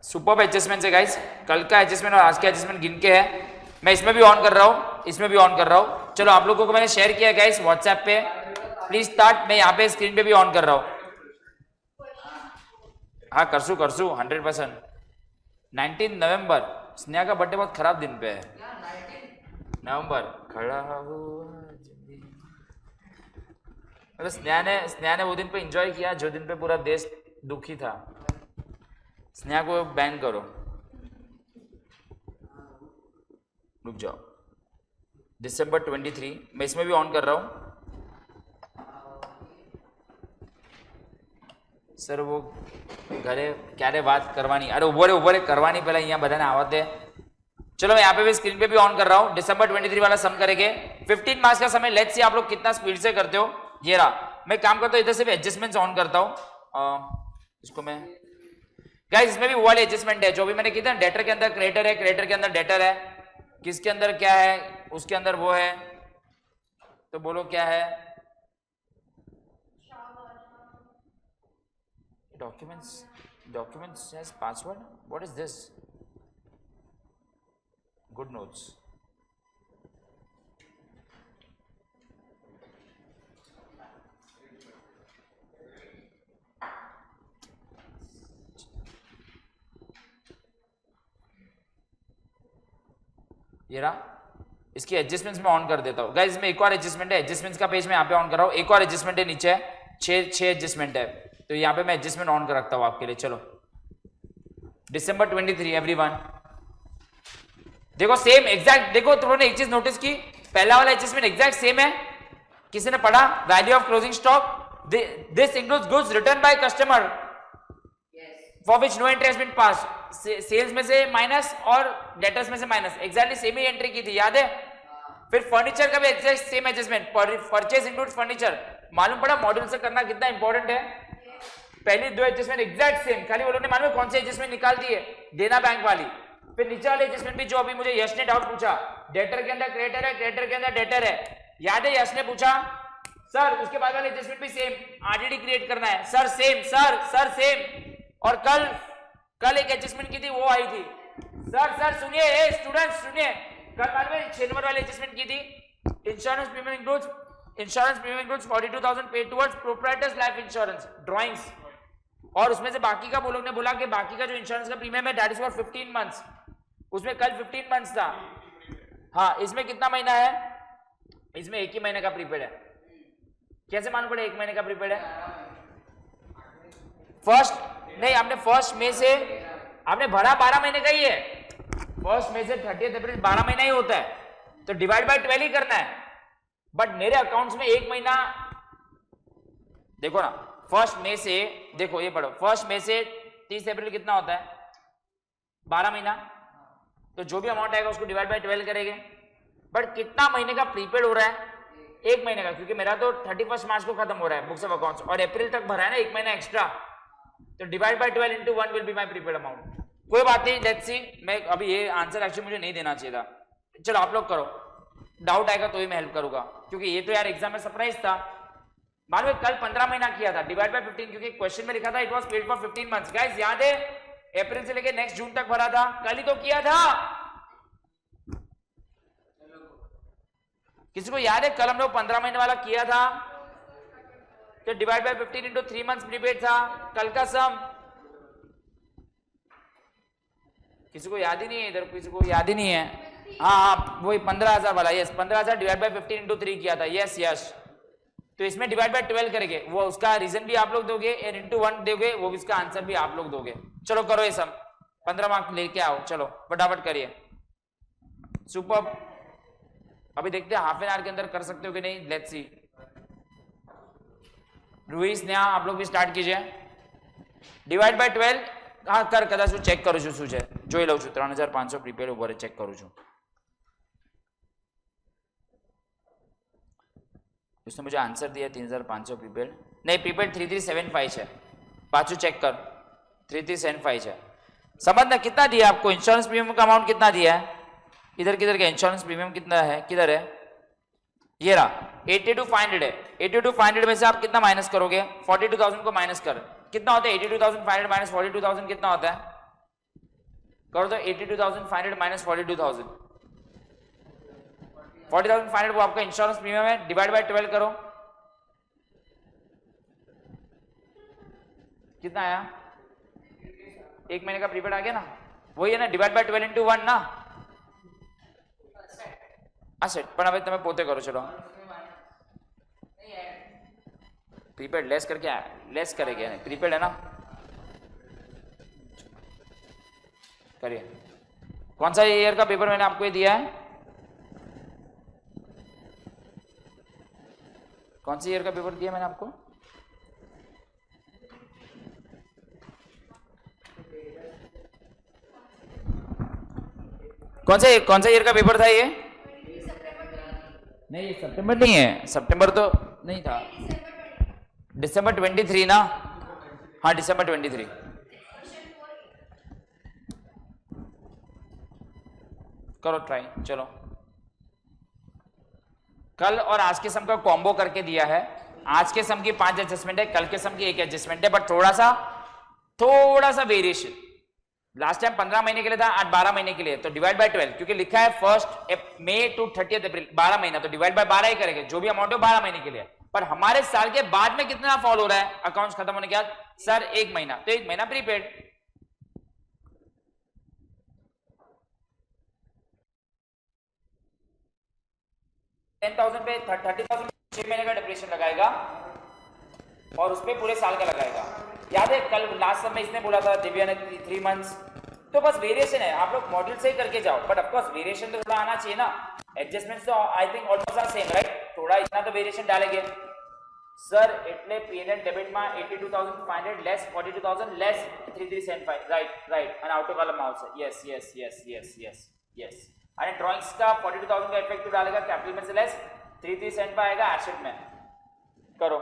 सुपर एडजस्टमेंट है गाइस कल का एडजस्टमेंट और आज का एडजस्टमेंट गिन के है मैं इसमें भी ऑन कर रहा हूँ इसमें भी ऑन कर रहा हूँ चलो आप लोगों को मैंने शेयर किया गाइस व्हाट्सएप पे प्लीज स्टार्ट मैं यहाँ पे स्क्रीन पे भी ऑन कर रहा हूँ हाँ करसू 100% 19 नवंबर स्नेहा का बर्थडे बहुत खराब दिन पे है नवंबर खड़ा हुआ मतलब स्नेहा ने वो दिन पे एंजॉय किया जो दिन पे पूरा देश दुखी था स्नेहा को बैन करो रुक जाओ दिसंबर 23 मैं इसमें भी ऑन कर रहा हूँ सर वो घरे क्यारे बात करवानी अरे उभो रे करवानी पहले यहाँ बधाने आवते चलो मैं यहाँ पे भी स्क्रीन पे भी ऑन कर रहा हूँ दिसंबर 23 वाला सम करेंगे 15 मार्क्स का समय लेट्स सी आप लोग कितना स्पीड से करते हो ये रहा मैं काम करता हूँ इधर से भी एडजस्टमेंट्स ऑन करता हूँ इसको मैं गाइस इसमें भी वो वाले एडजस्टमेंट है जो भी मैंने किया था डेटर के अंदर क्रिएटर है क्रिएटर के अंदर डेटर है किसके अंदर क्या है उसके अंदर वो है तो बोलो क्या है documents has password what is this good notes ये रहा इसकी एडजस्टमेंट्स में ऑन कर देता हूँ गाइस इसमें एक और एडजस्टमेंट है एडजस्टमेंट्स का पेज मैं यहाँ पे ऑन कर रहा हूँ एक और एडजस्टमेंट है नीचे 6 एडजस्टमेंट है तो यहाँ पे मैं एडजस्टमेंट ऑन कर रखता हूँ आपके लिए चलो दिसंबर 23 एवरीवन देखो सेम एग्जैक्ट देखो तुम लोगों ने एक चीज नोटिस की पहला वाला एडजस्टमेंट एग्जैक्ट सेम है किसी ने पढ़ा value of closing stock this includes goods return by customer for which no entry has been pass sales में से माइनस और डेटर्स में से माइनस एग्जैक्टली सेम ही एंट्री की थी याद है फिर फर्नीचर का भी exact same adjustment purchase include furniture मालूम पड़ा मॉड्यूल से करना कितना इंपॉर्टेंट है पहली दो एडजस्टमेंट एग्जैक्ट सेम खाली वो लोगों ने मालूम कौन सी एडजस्टमेंट निकाल दी है देना बैंक वाली फिर नीचे वाले एडजस्टमेंट भी जो अभी मुझे यश ने डाउट पूछा डेटर के अंदर क्रेडिटर है क्रेडिटर के अंदर डेटर है याद है यश ने पूछा सर उसके बाद वाले एडजस्टमेंट भी सेम आरडीडी क्रिएट करना है सर सेम और कल एक एडजस्टमेंट की थी वो आई थी सर सुनिए स्टूडेंट्स सुनिए कल बाद में 6 नंबर वाली एडजस्टमेंट की थी insurance premium includes 42,000 paid towards proprietors life insurance drawings और उसमें से बाकी का वो लोग ने बोला कि बाकी का जो इंश्योरेंस का प्रीमियम है दैट इज फॉर 15 मंथ्स उसमें कल 15 मंथ्स था हाँ इसमें कितना महीना है इसमें एक ही महीने का प्रीपेड है कैसे मालूम पड़े एक महीने का प्रीपेड है फर्स्ट नहीं आपने फर्स्ट में से आपने भरा 12 महीने का ही है फर्स्ट में से 30 अप्रैल 12 महीना ही होता है तो डिवाइड बाय 12 ही करना है बट मेरे अकाउंट्स में एक महीना देखो ना फर्स्ट में से देखो ये पढ़ो फर्स्ट में से 30 अप्रैल कितना होता है 12 महीना तो जो भी अमाउंट आएगा उसको डिवाइड बाय 12 करेंगे बट कितना महीने का प्रीपेड हो रहा है एक महीने का क्योंकि मेरा तो 31 मार्च को खत्म हो रहा है बुक्स ऑफ अकाउंट्स और अप्रैल तक भरा है ना एक महीना एक्स्ट्रा तो divide by 12 into 1 will be my prepaid amount. कोई बात नहीं, लेट्स सी। मैं अभी ये आंसर एक्चुअली मुझे नहीं देना चाहिए था। चलो आप लोग करो, डाउट आएगा तो ही मैं हेल्प करूंगा, क्योंकि ये तो यार एग्जाम में सरप्राइज था। मालूम है कल 15 महीना किया था डिवाइड बाय 15, क्योंकि क्वेश्चन में लिखा था it was paid for 15 months. Guys याद है, अप्रैल से लेके नेक्स्ट जून तक भरा था, कल ही तो किया था। किसी को याद है कल हम लोग 15 महीने वाला किया था, तो divide by 15 into 3 months prepaid था कल का सम। किसी को याद ही नहीं है इधर, किसी को याद ही नहीं है। हाँ वही 15,000 वाला, यस 15,000 डिवाइड बाय 15 इंटू 3 किया था, यस यस। तो इसमें डिवाइड बाय 12 करेंगे, वो उसका रीजन भी आप लोग दोगे, और इंटू 1 दोगे, वो भी इसका आंसर भी आप लोग दोगे। चलो करो ये सम, 15 मार्क्स लेके आओ, चलो फटाफट करिए। सुपर। अभी देखते हैं हाफ एन आवर के अंदर कर सकते हो कि नहीं, लेट्स सी। रूही स्नेहा आप लोग भी स्टार्ट कीजिए। डिवाइड बाय 12 हाँ कर कदाच હું ચેક કરું છું શું છે, જોઈ લઉં છું। 3500 પ્રીપેડ ઉપર ચેક કરું છું। उसने मुझे आंसर दिया 3500 प्रीपेड, नहीं प्रीपेड 3375 है, पाचू चेक कर 3375 है। समझना कितना दिया आपको, इंश्योरेंस प्रीमियम का अमाउंट कितना दिया है, इधर किधर का इंश्योरेंस प्रीमियम कितना है, किधर है, ये रहा 82,500 है। 82,500 में से आप कितना माइनस करोगे, 42,000 को माइनस कर, कितना होता है 82,500 माइनस 42,000 कितना होता है, करो तो 82,500 माइनस 42,000, 40,500 वो आपका इंश्योरेंस प्रीमियम है, डिवाइड बाय 12 करो, कितना आया, एक महीने का प्रीपेड आ गया ना, वही है ना, डिवाइड बाय 12 इंटू 1 ना, असेट पण હવે તમે પોતે કરો। चलो प्रीपेड लेस करके लेस करेंगे, प्रीपेड है ना, करिए। कौन सा ईयर का पेपर मैंने आपको ये दिया है, कौन सी ईयर का पेपर दिया मैंने आपको, कौन सा ईयर का पेपर था ये, नहीं ये सितंबर नहीं है, सितंबर तो नहीं था, दिसंबर 23 ना, हाँ दिसंबर 23। करो ट्राई। चलो कल और आज के सम का कॉम्बो करके दिया है, आज के सम की 5 एडजस्टमेंट है, कल के सम की 1 एडजस्टमेंट है, बट थोड़ा सा वेरिएशन। लास्ट टाइम 15 महीने के लिए था, आज 12 महीने के लिए, तो डिवाइड बाय 12, क्योंकि लिखा है 1 मई टू 30 अप्रैल 12 महीना, तो डिवाइड बाय 12 ही करेंगे, जो भी अमाउंट है 12 महीने के लिए। पर हमारे साल के बाद में कितना फॉल हो रहा है अकाउंट्स खत्म होने के बाद, सर 1 महीना, तो 1 महीना प्रीपेड। $10,000 पे 30,000 6 महीने का डिप्रेशन लगाएगा और उस पर पूरे साल का लगाएगा। याद है कल लास्ट समय इसने बोला था दिव्या ने 3 मंथ्स, तो बस वेरिएशन है, आप लोग मॉड्यूल से ही करके जाओ, बट ऑफ कोर्स वेरिएशन तो थोड़ा आना चाहिए ना, एडजस्टमेंट्स तो I think almost are same right, थोड़ा इतना तो वेरिएशन डालेंगे। सर એટલે P&L डेबिट માં 82,500 લેસ 42,000 લેસ 3375 राइट અને आउटर कॉलम આવશે, यस અને ड्राइंग्स का 42,000 का इफेक्टिव डालेगा, कैपिटल में से लेस 3375 आएगा एसेट में। करो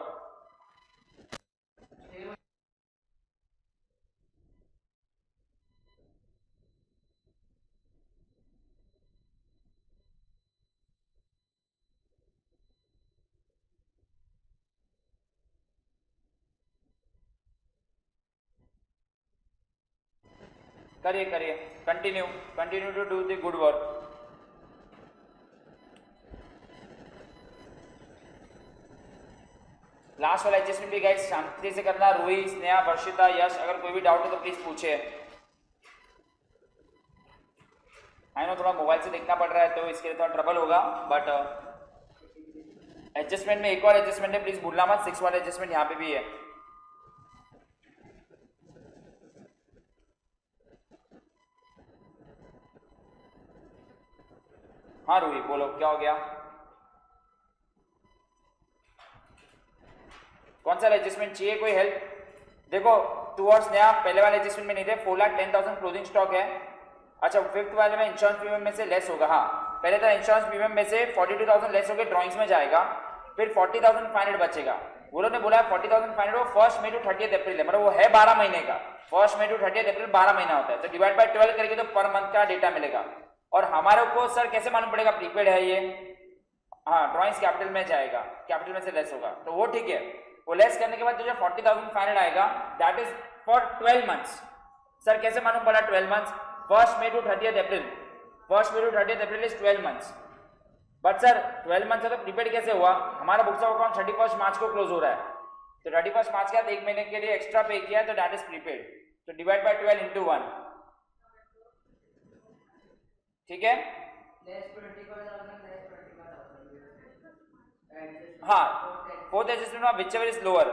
करिए, continue to do the good work. Last वाला एडजस्टमेंट भी गाइस शांति से करना, रूही स्नेहा वर्षिता यश, अगर कोई भी डाउट हो तो प्लीज पूछे। आई नो थोड़ा मोबाइल से देखना पड़ रहा है तो इसके लिए थोड़ा ट्रबल होगा, बट एडजस्टमेंट में एक और एडजस्टमेंट है, प्लीज भूलना मत, 6 वाला एडजस्टमेंट यहाँ पे भी है। हाँ रूही बोलो क्या हो गया, कौन सा एडजस्टमेंट चाहिए, कोई हेल्प। देखो टूवर्ड्स नया पहले वाले एडजस्टमेंट में नहीं थे, 4,10,000 क्लोजिंग स्टॉक है। अच्छा 5th वाले में इंश्योरेंस प्रीमियम में से लेस होगा, हाँ पहले था इंश्योरेंस प्रीमियम में से 42,000 लेस होकर ड्राइंग्स में जाएगा, फिर 40,500 बचेगा, वो लोग ने बोला 40,500 फर्स्ट मई टू 30 अप्रैल है, मतलब वो है 12 महीने का, फर्स्ट मई टू 30 अप्रैल 12 महीना होता है, तो डिवाइड बाय 12 करेंगे तो पर मंथ का डेटा मिलेगा। और हमारे को सर कैसे मालूम पड़ेगा प्रीपेड है ये? हाँ, ड्रॉइंग्स कैपिटल में जाएगा, कैपिटल में से लेस होगा, तो वो ठीक है। वो लेस करने के बाद जो 40,500 आएगा that is for 12 months. Sir कैसे मालूम पड़ा 12 months? First May to 30 April, first May to 30 April is 12 months. But sir 12 months है तो प्रीपेड कैसे हुआ? हमारा बुक्स ऑफ अकाउंट 31 मार्च को क्लोज हो रहा है, तो 31 मार्च के बाद एक महीने के लिए एक्स्ट्रा पे किया है, तो दैट इज प्रीपेड। तो डिवाइड बाय 12 इंटू 1, ठीक है। हाँ, फोर्थ एडजस्टमेंट में whichever is lower,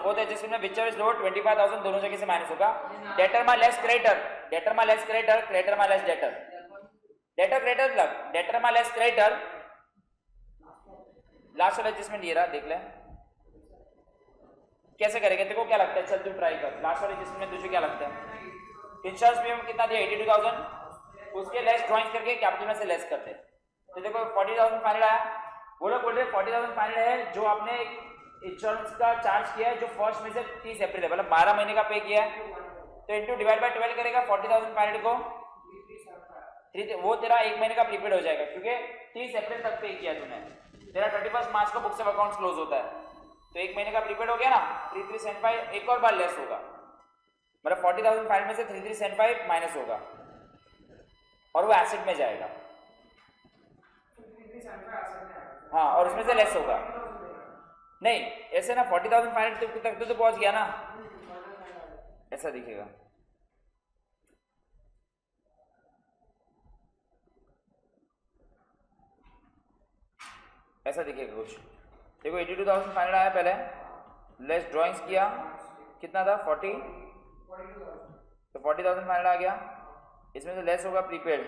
fourth adjustment में विचएवर इज लोअर 25,000 दोनों जगह से माइनस होगा। डेटर में लेस क्रेडिटर, क्रेडिटर में लेस डेटर, क्रेडिटर लग, डेटर में लेस क्रेडिटर। लास्ट वाला एडजस्टमेंट ये रहा, देख ले कैसे करेंगे। देखो क्या लगता है, चल तू ट्राई कर। लास्ट वाले एडजस्टमेंट में तुझे क्या लगता है? इंश्योरेंस प्रीमियम कितना दिया? 82,000, उसके लेस ड्राइंग करके कैपिटल में से लेस करते, तो देखो 40,500 आया। वो लोग बोल रहे 40,500 है जो आपने इंश्योरेंस का चार्ज किया है, जो फर्स्ट में से 30 अप्रैल है, मतलब 12 महीने का पे किया है, तो इंटू डिवाइड बाय 12 करेगा 40,500 को, वो तेरा एक महीने का प्रीपेड हो जाएगा, क्योंकि 30 अप्रैल तक पे किया तूने। तेरा 31 मार्च को बुक्स ऑफ अकाउंट्स क्लोज होता है, तो एक महीने का प्रीपेड हो गया ना। 3375 एक और बार लेस होगा, मतलब 40,500 में से 3375 माइनस होगा और वो एसेट में जाएगा। हाँ, और उसमें से लेस होगा। नहीं ऐसे ना, 40,500 तक तो पहुंच गया ना, ऐसा दिखेगा। ऐसा दिखेगा कुछ। देखो 82,500 आया पहले, लेस ड्राइंग्स किया, कितना था 40, तो 40,500 आ गया, इसमें से लेस होगा प्रीपेड,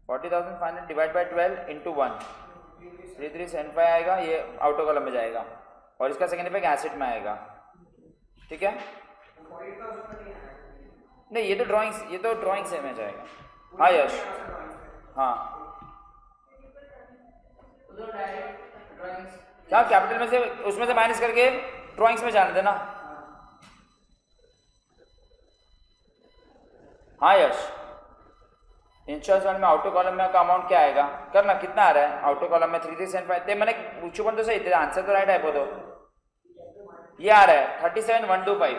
40,500 डिवाइड बाय 12 इंटू 1, 3375 आएगा, ये आउटर कॉलम में जाएगा, और इसका सेकेंड इफेक्ट एसेट में आएगा, ठीक है। नहीं ये तो ड्राइंग्स में जाएगा। हाँ यश, हाँ क्या कैपिटल में से उसमें से माइनस करके ड्राइंग्स में जाने देना। हाँ यश, इंश्योरेंस फंड में आउटर कॉलम में का अमाउंट क्या आएगा करना, कितना आ रहा है आउटर कॉलम में 3375 ते मैंने पूछू पण तो सही, तेरा आंसर तो राइट आप्यो तो ये आ रहा है 37,125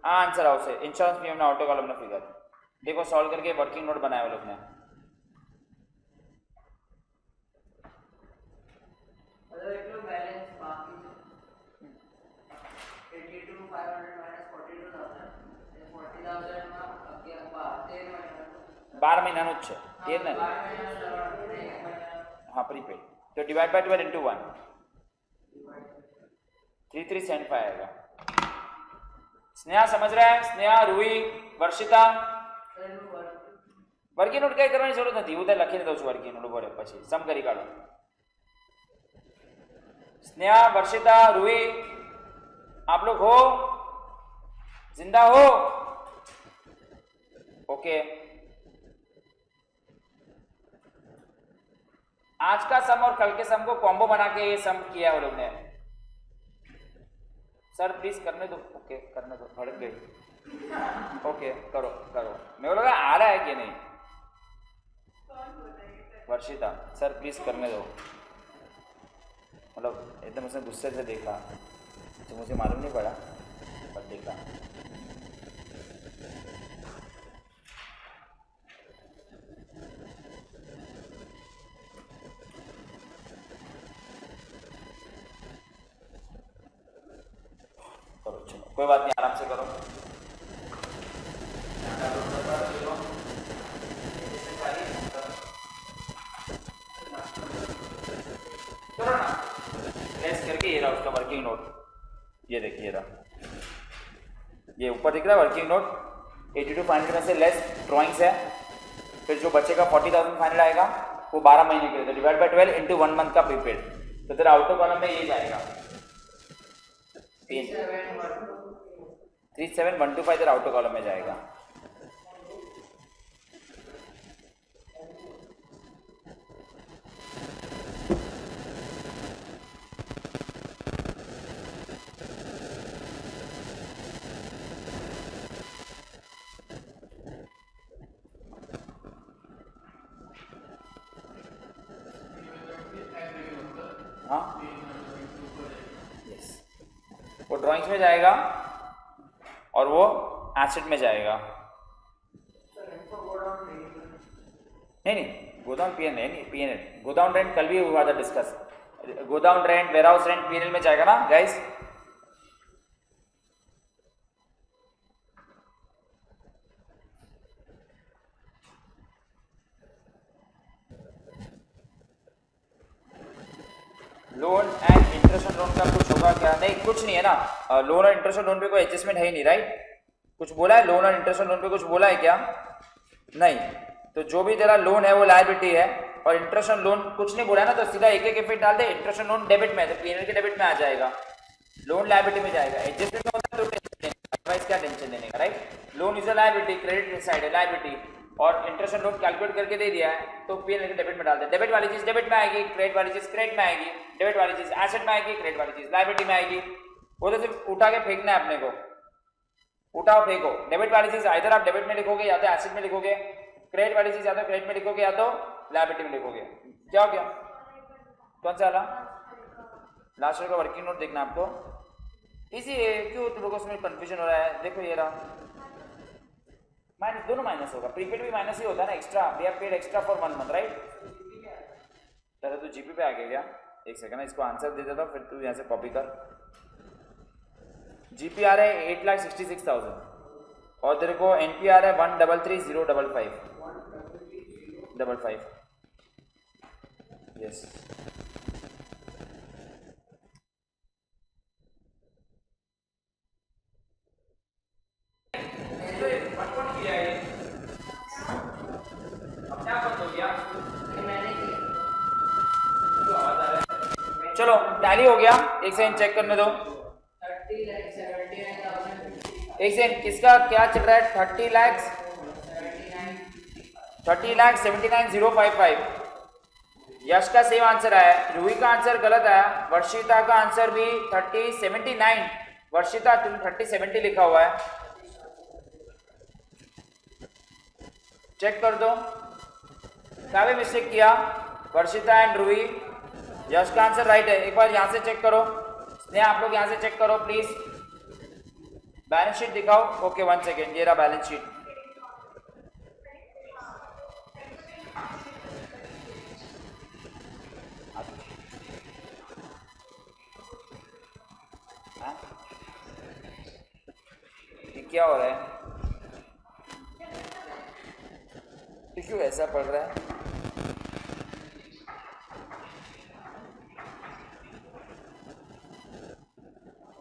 आ आंसर आवशे इंश्योरेंस प्रीमियम ना आउटर कॉलम ना फिगर। देखो सॉल्व करके वर्किंग नोट बनाया लोग ने। बारह महीना નું જ છે 13 નથી। हाँ प्रीपेड, तो डिवाइड बाय 12 इंटू 1 3375 आएगा। स्नेहा समझ रहा है? स्नेहा, रूही, वर्षिता, वर्किंग नोट कई करવાની જરૂર નથી, હું તો લખીને દઉં છું વર્किंग નોટ ઉપર પછી સમ કરી કાઢો। स्नेहा, वर्षिता, रूही, आप लोग हो, जिंदा हो? ओके, आज का सम और कल के सम को कॉम्बो बना के ये सम किया वो लोग ने। सर प्लीज करने दो। ओके करने दो, भड़क गई। ओके करो करो, मेरे को लगा आ रहा है कि नहीं। वर्षिता, सर प्लीज करने दो, मतलब एकदम उसने गुस्से से देखा, तो मुझे मालूम नहीं पड़ा पर देखा। करो चलो, कोई बात नहीं, आराम से करो। करो ना, लेस करके ये रहा उसका वर्किंग नोट, ये देखिए रहा, ये ऊपर दिख रहा है वर्किंग नोट। 82,500 में से लेस ड्राइंग्स है, फिर जो बचेगा 40,500 आएगा वो 12 महीने के लिए, तो डिवाइड बाय 12 इंटू 1 मंथ का प्रीपेड, तो तेरा आउटर कॉलम में ये जाएगा 37,125 तेरा आउटर कॉलम में जाएगा। ड्राइंग्स में जाएगा और वो एसेट में जाएगा। नहीं, गोदाम पीएन नहीं, पीएनएल गोदाम रेंट कल भी हुआ था डिस्कस। गोदाम रेंट, वेयरहाउस रेंट पीएनएल में जाएगा ना guys. Loan and interest on loan का कुछ होगा क्या? नहीं, कुछ नहीं है ना। लोन और इंटरेस्ट ऑन लोन पे कोई एडजस्टमेंट है ही नहीं, राइट? कुछ बोला है लोन और इंटरेस्ट ऑन लोन पे? कुछ बोला है क्या? नहीं। तो जो भी तेरा लोन है वो लायबिलिटी है और इंटरेस्ट ऑन लोन कुछ नहीं बोला है ना, तो सीधा एक इफेक्ट डाल दे। इंटरेस्ट ऑन लोन डेबिट में है तो पीएनएल के डेबिट में आ जाएगा, लोन लायबिलिटी में जाएगा। एडजस्टमेंट में होता है तो टेंशन लेने, अदरवाइज क्या टेंशन लेने का, right? Loan is a liability, credit side है लायबिलिटी, और इंटरेस्ट ऑन लोन कैलकुलेट करके दे दिया है तो पीएनएल के डेबिट में डाल दे। डेबिट वाली चीज डेबिट में आएगी, क्रेडिट वाली चीज क्रेडिट में आएगी, डेबिट वाली चीज एसेट में आएगी, क्रेडिट वाली चीज लायबिलिटी में आएगी। वो तो सिर्फ उठा के फेंकना है अपने को, उठाओ फेंको। डेबिट वाली चीज इधर आप डेबिट में लिखोगे या तो एसेट में लिखोगे, क्रेडिट वाली चीज या तो क्रेडिट में लिखोगे या तो लायबिलिटी में लिखोगे। क्या हो गया? कौन सा वाला? लास्ट ईयर का वर्किंग नोट देखना आपको, इजी है। क्यों तुम लोगों को कंफ्यूजन हो रहा है? देखो ये रहा, माइनस, दोनों माइनस होगा। प्रीपेड भी माइनस ही होता है ना, extra we have paid extra for 1 month, right? चलो तू जीपी पे आ गया क्या? एक सेकंड ना, इसको आंसर दे देता हूँ फिर तू यहाँ से कॉपी कर। जीपी आ रहा है 8,66,000 और तेरे को एनपी आ रहा है 133,055 यस। चलो टैली हो गया, एक सेकंड चेक करने दो। एक सेकंड, किसका क्या चल रहा है? 30,79,055। यश का सेम आंसर आया, रूही का आंसर गलत आया, वर्षिता का आंसर भी 3079। वर्षिता तुम 3070 लिखा हुआ है, चेक कर दो क्या भी मिस्टेक किया। वर्षिता एंड रूही, यश का आंसर राइट है। एक बार यहां से चेक करो, स्नेहा आप लोग यहां से चेक करो प्लीज। बैलेंस शीट दिखाओ। ओके 1 सेकेंड, ये रहा बैलेंस शीट। ये क्या हो रहा है? क्यों ऐसा पड़ रहा है?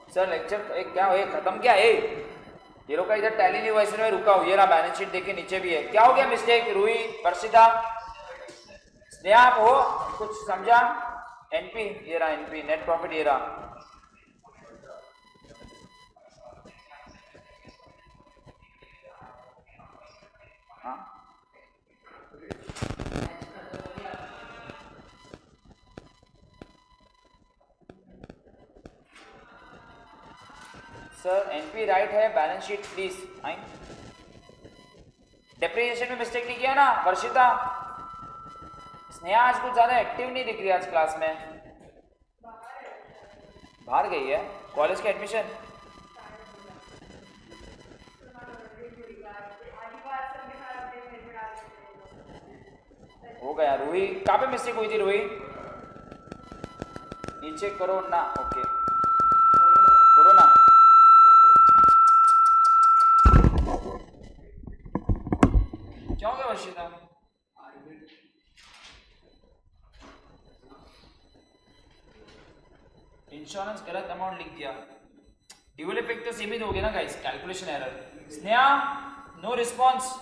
सर लेक्चर एक क्या हो, ये खत्म क्या है? ये लोग का इधर टैली नहीं हुआ इसलिए मैं रुका हूँ। ये रहा बैलेंस शीट, देखिए नीचे भी है। क्या हो गया मिस्टेक? रूही, वर्षिता, स्नेहा आप हो, कुछ समझा? एनपी, ये रहा एनपी, नेट प्रॉफिट ये रहा। हाँ सर एनपी राइट है, बैलेंस शीट प्लीज। डेप्रिसिएशन में मिस्टेक नहीं किया ना वर्षिता? स्नेहा आज कुछ ज्यादा एक्टिव नहीं दिख रही आज क्लास में, बाहर गई है। कॉलेज के एडमिशन हो गया। रूही कहाँ पे मिस्टेक हुई थी? रूही नीचे करो ना, ओके करो ना। क्या हो गया वर्षिता? इंश्योरेंस गलत अमाउंट लिख दिया। ड्यूअल इफेक्ट तो सीमित हो गया ना guys, calculation error. Sneha no response,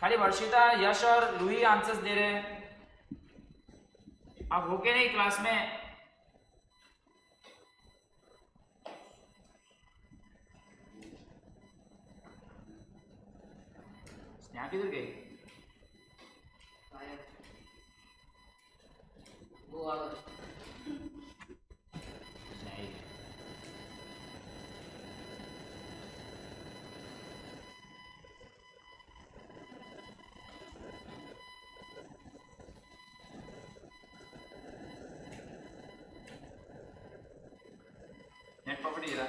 खाली वर्षिता, यश और रूही आंसर्स दे रहे हैं। आप होके नहीं क्लास में? स्नेहा किधर गई? वो आ गई। नेट प्रॉफिट ये रहा।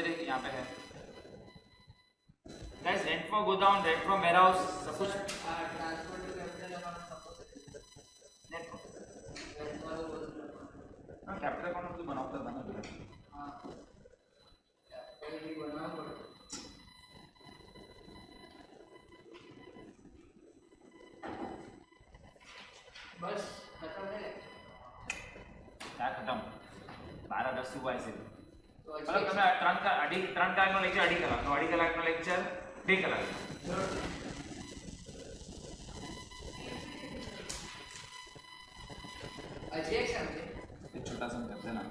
देख यहाँ पे है guys, rent for godown, rent from warehouse, सब कुछ transport to capital amount net हां कैपिटल अकाउंट तो बनाओ तो बना दो। हां कैपिटल भी बनाना पड़ेगा। बस खत्म है क्या खत्म 12:10 हुआ ऐसे तो मतलब તમે 3 કલાકનો લેક્ચર 2.5 કલાકનો 2.5 કલાકનો લેક્ચર 2 કલાક अच्छी एक समझे एक छोटा सा करते हैं ना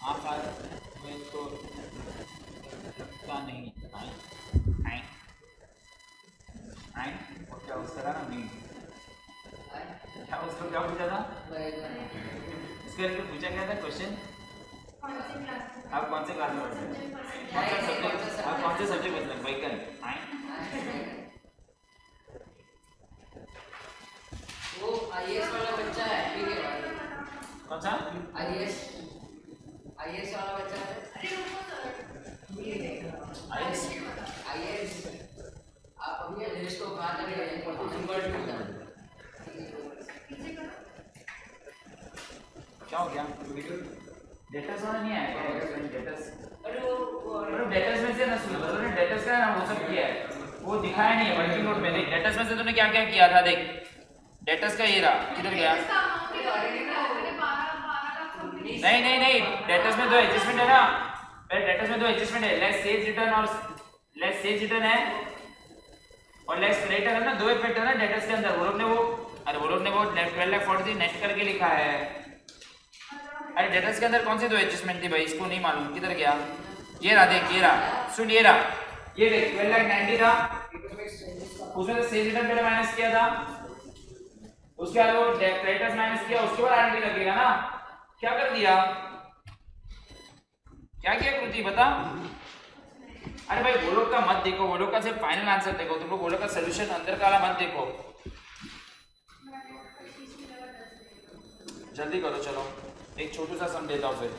आप आज मैं इसको लगता नहीं आए आए और क्या उसका था ना नहीं क्या उसको क्या पूछा था इसके लिए पूछा गया था क्वेश्चन आप कौन से क्लास में पढ़ते हैं आप कौन से सब्जेक्ट पढ़ते हैं वैज्ञानिक आए वो आईएएस वाला बच्चा है ठीक है कौन सा आईएएस वाला बच्चा है आईएएस आप अभी लिस्ट को कहां तक ले नंबर 2 तक क्या हो गया डेटास वाला नहीं आया डेटास अरे वो डेटास में से ना सुनो तूने डेटास का नाम वो सब किया है वो दिखाया नहीं है वर्किंग नोट में देख डेटास में से तूने क्या क्या किया था देख डेटास का ये रहा किधर गया नहीं नहीं नहीं डेटास में दो एडजस्टमेंट है ना पहले डेटास में दो एडजस्टमेंट है लेस सेज रिटर्न और लेस सेज रिटर्न है और लेस क्रेडिटर है ना दो इफेक्ट है ना डेटास के अंदर वो लोग ने वो 12,43 नेट करके लिखा है अरे डेटास के अंदर कौन से दो एडजस्टमेंट थी भाई इसको नहीं मालूम किधर गया ये रहा देख ये रहा सुन ये रहा ये देख 12,90 था उसमें से सेज रिटर्न पहले माइनस किया था उसके बाद वो क्रेडिटर्स माइनस किया उसके बाद आरएनडी लगेगा ना क्या कर दिया क्या किया कृति बता अरे भाई वो लोग का मत देखो वो लोग का सिर्फ फाइनल आंसर देखो तुम लोग वो लोग का सॉल्यूशन अंदर का वाला मत देखो जल्दी करो चलो एक छोटू सा सम देता हूँ फिर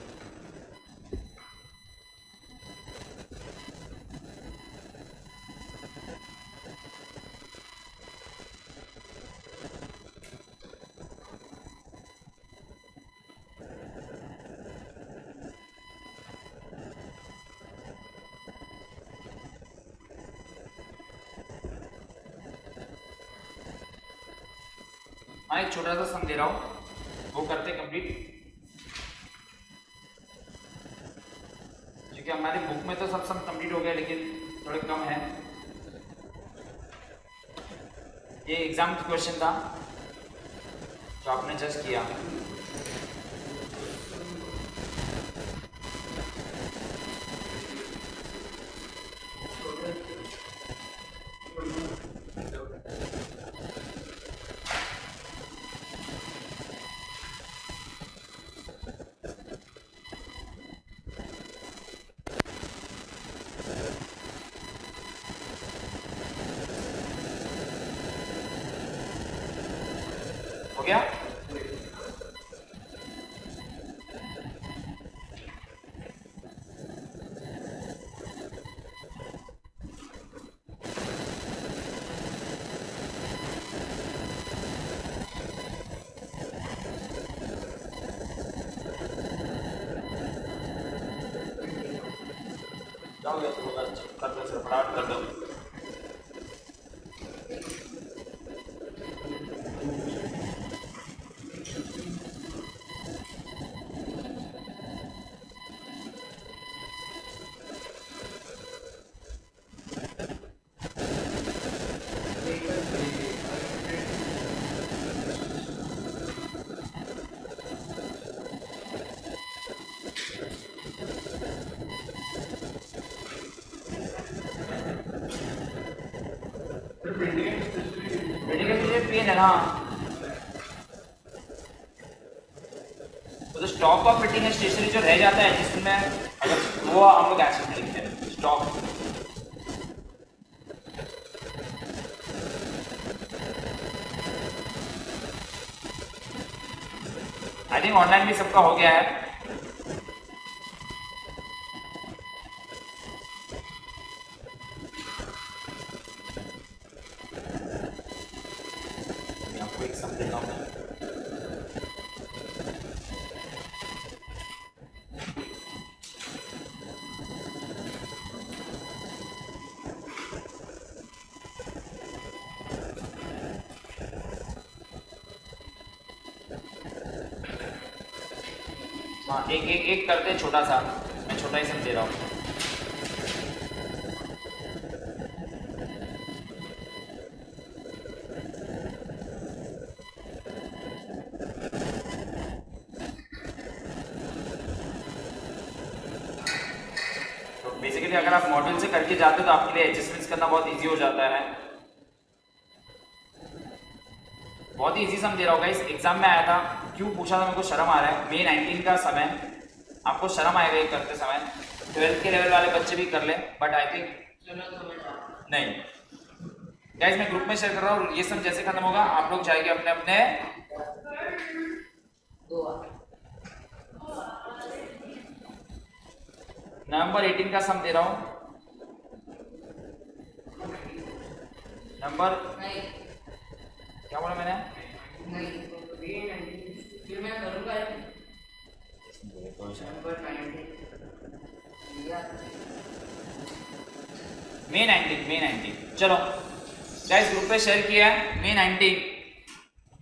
हाँ एक छोटा सा सम दे रहा हूँ वो करते कंप्लीट क्योंकि हमारी बुक में तो सब सम कंप्लीट हो गया लेकिन थोड़े कम है ये एग्जाम क्वेश्चन था जो आपने जस्ट किया हो गया जाओगे तो कर दो सर फटाफट कर दो है ना, तो stock of fitting and stationery जो रह जाता है जिसमें अगर वो हम लोग एक्शन लिखते हैं स्टॉक। आई थिंक ऑनलाइन भी सबका हो गया है। आपको एक सम देता हूँ। हाँ, एक करते हैं छोटा सा, मैं छोटा ही सम दे रहा हूँ। तो बेसिकली अगर आप मॉड्यूल से करके जाते हो तो आपके लिए एडजस्टमेंट्स करना बहुत इजी हो जाता है। बहुत ही इजी सम दे रहा होगा। इस एग्जाम में आया था, क्यों पूछा था मेरे को शर्म आ रहा है। May 19 का समय, आपको शर्म आएगा ये करते समय। 12th के लेवल वाले बच्चे भी कर ले, बट आई थिंक नहीं। गाइस मैं ग्रुप में शेयर कर रहा हूँ, ये सम जैसे खत्म होगा आप लोग जाएंगे अपने अपने नवंबर 18 का सम दे रहा हूँ। नंबर क्या बोला मैंने? फिर मैं करूँगा May 19 चलो गाइस ग्रुप पे शेयर किया है। May 19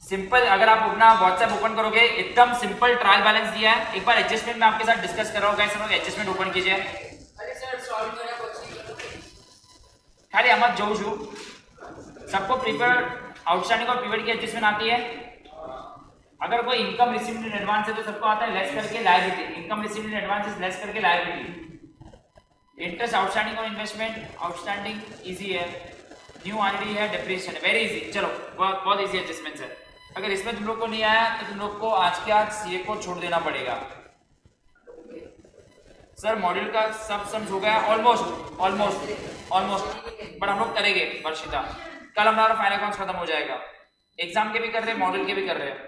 सिंपल, अगर आप अपना व्हाट्सएप ओपन करोगे एकदम सिंपल ट्रायल बैलेंस दिया है। एक बार एडजस्टमेंट में आपके साथ डिस्कस कर रहा हूँ गाइस, हम लोग एडजस्टमेंट ओपन कीजिए। अरे सर सॉल्व करना कुछ खाली अहमद जोशू, सबको प्रीपेड आउटस्टैंडिंग और पीरियड की एडजस्टमेंट आती है। अगर कोई इनकम रिसीव्ड इन एडवांस है तो सबको आता है लेस करके liability. Income received in advance is less करके लायबिलिटी। इंटरेस्ट आउटस्टैंडिंग और इन्वेस्टमेंट आउटस्टैंडिंग इजी है। न्यू ऑलरेडी है, डेप्रिसिएशन वेरी इजी। चलो बहुत इजी एडजस्टमेंट है। अगर इसमें तुम लोग को नहीं आया तो तुम लोग को आज के आज सीए को छोड़ देना पड़ेगा। सर मॉड्यूल का सब सम्स हो गया ऑलमोस्ट, बट हम लोग करेंगे वर्षिता। कल हमारा फाइनल अकाउंट्स खत्म हो जाएगा। एग्जाम के भी कर रहे हैं, मॉड्यूल के भी कर रहे हैं।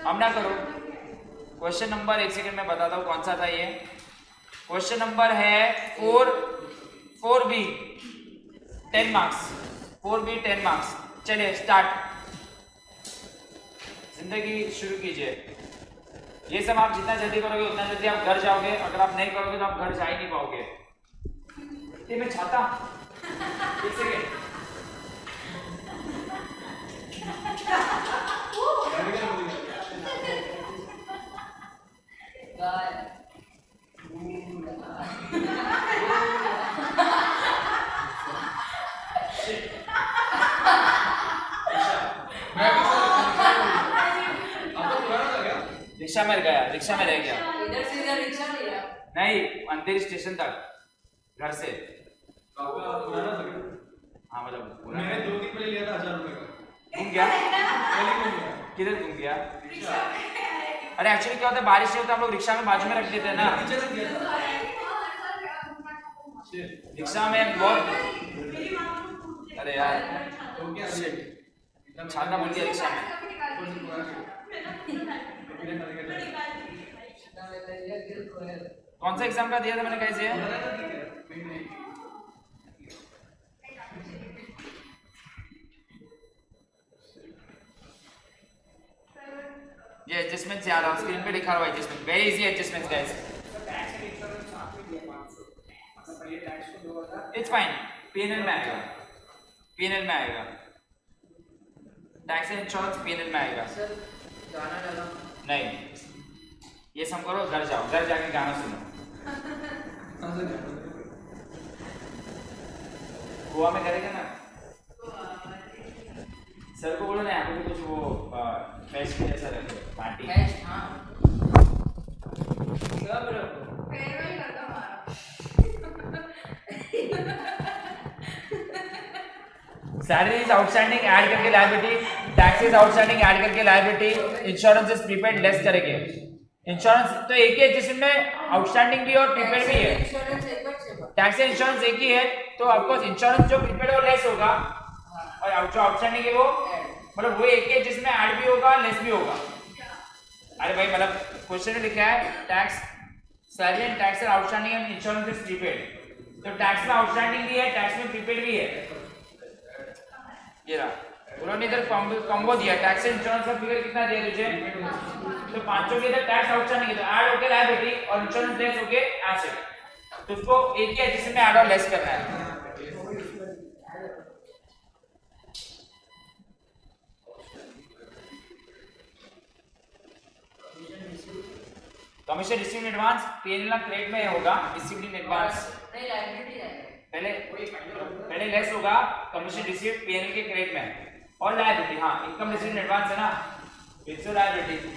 अब ना करो। क्वेश्चन नंबर, एक सेकंड में बताता हूँ कौन सा था ये। क्वेश्चन नंबर है 4B 10 मार्क्स। 4B 10 marks. चलिए स्टार्ट। जिंदगी शुरू कीजिए। ये सब आप जितना जल्दी करोगे उतना जल्दी आप घर जाओगे। अगर आप नहीं करोगे तो आप घर जा ही नहीं पाओगे। ये मैं चाहता एक सेकंड। रिक्शा में रह गया। इधर से इधर रिक्शा लिया नहीं, अंधेरी स्टेशन तक घर से। हाँ मतलब मैंने 2 दिन पहले लिया था 1000 रुपए का। घूम गया? किधर घूम गया? अरे एक्चुअली क्या होता है, बारिश नहीं होता हम लोग रिक्शा में बाजू में रख देते हैं ना। रिक्शा में बहुत, अरे यार छाता बोल दिया रिक्शा में। कौन सा एग्जाम का दिया था मैंने, कैसे है? ये एडजस्टमेंट्स यार आप स्क्रीन पे दिखा रहा हूँ। Adjustment very easy adjustments guys. It's fine, PNL में आएगा, पीएनएल में आएगा। टैक्स एंड इंश्योरेंस पीएनएल में आएगा। सर गाना लगा नहीं, ये सब करो, घर जाओ, घर जाके गाना सुनो। गोवा में करेगा ना? सर को बोलो ना यहाँ पे भी कुछ वो फेस्ट के जैसा रखे, पार्टी। हैश हां सब रखो। फेयरवेल कर दो हमारा। सैलरी इज आउटस्टैंडिंग ऐड करके लायबिलिटी, टैक्सेस आउटस्टैंडिंग ऐड करके liability, insurance is prepaid less करेंगे। इंश्योरेंस तो एक ही है जिसमें आउटस्टैंडिंग भी और प्रीपेड भी है। इंश्योरेंस एक बार से टैक्स एंड इंश्योरेंस एक ही है, तो ऑफ कोर्स इंश्योरेंस जो प्रीपेड है वो लेस होगा और जो आउटस्टैंडिंग है वो मतलब वो एक ही है जिसमें ऐड भी होगा लेस भी होगा। अरे भाई मतलब क्वेश्चन में लिखा है tax salary and tax outstanding and insurance is prepaid, तो टैक्स में आउटस्टैंडिंग भी है, टैक्स में प्रीपेड भी है। ये रहा उन्होंने इधर कॉम्बो दिया, टैक्स एंड इंश्योरेंस का फिगर कितना दिया तुझे, तो पांचों के इधर टैक्स आउटस्टैंडिंग है तो ऐड होके लायबिलिटी और इंश्योरेंस लेस होके एसेट, तो उसको एक ही है जिसमें ऐड और लेस करना है। Commission received in advance PNL credit में होगा, रिसीव्ड इन एडवांस नहीं लायबिलिटी है पहले लेस होगा कमीशन रिसीव्ड पीएनएल के क्रेडिट में और लायबिलिटी, हाँ इनकम रिसीव्ड इन एडवांस है ना, इट्स लायबिलिटी।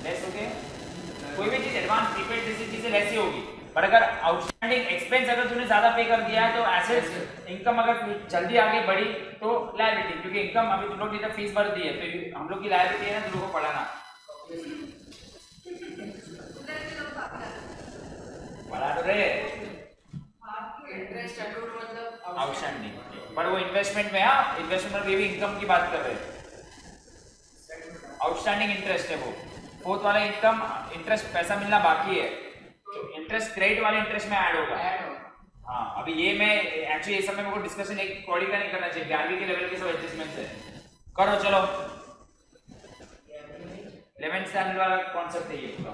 लेस हो गए, कोई भी चीज एडवांस प्रीपेड जैसी चीजें लेस ही होगी, पर अगर आउटस्टैंडिंग एक्सपेंस अगर तूने ज्यादा पे कर दिया है तो एसेट्स इनकम अगर जल्दी आगे बढ़ी तो लायबिलिटी, क्योंकि इनकम अभी तुम लोग ने फीस भर दी है तो हम लोग की लायबिलिटी है ना तुम लोगों को पढ़ाना पढ़ा तो रहे इंटरेस्ट अकाउंट मतलब आउटस्टैंडिंग, पर वो इन्वेस्टमेंट में, हाँ इन्वेस्टमेंट में भी इनकम की बात कर रहे हैं, आउटस्टैंडिंग इंटरेस्ट है वो, फोर्थ वाला इनकम इंटरेस्ट पैसा मिलना बाकी है, तो इंटरेस्ट क्रेडिट वाले इंटरेस्ट में ऐड होगा। हाँ अभी ये मैं एक्चुअली ये सब में मेरे को डिस्कशन एक बॉडी का नहीं करना चाहिए, 11वीं के लेवल के सब एडजस्टमेंट्स है, करो चलो 11th स्टैंडर्ड वाला कॉन्सेप्ट है ये पूरा,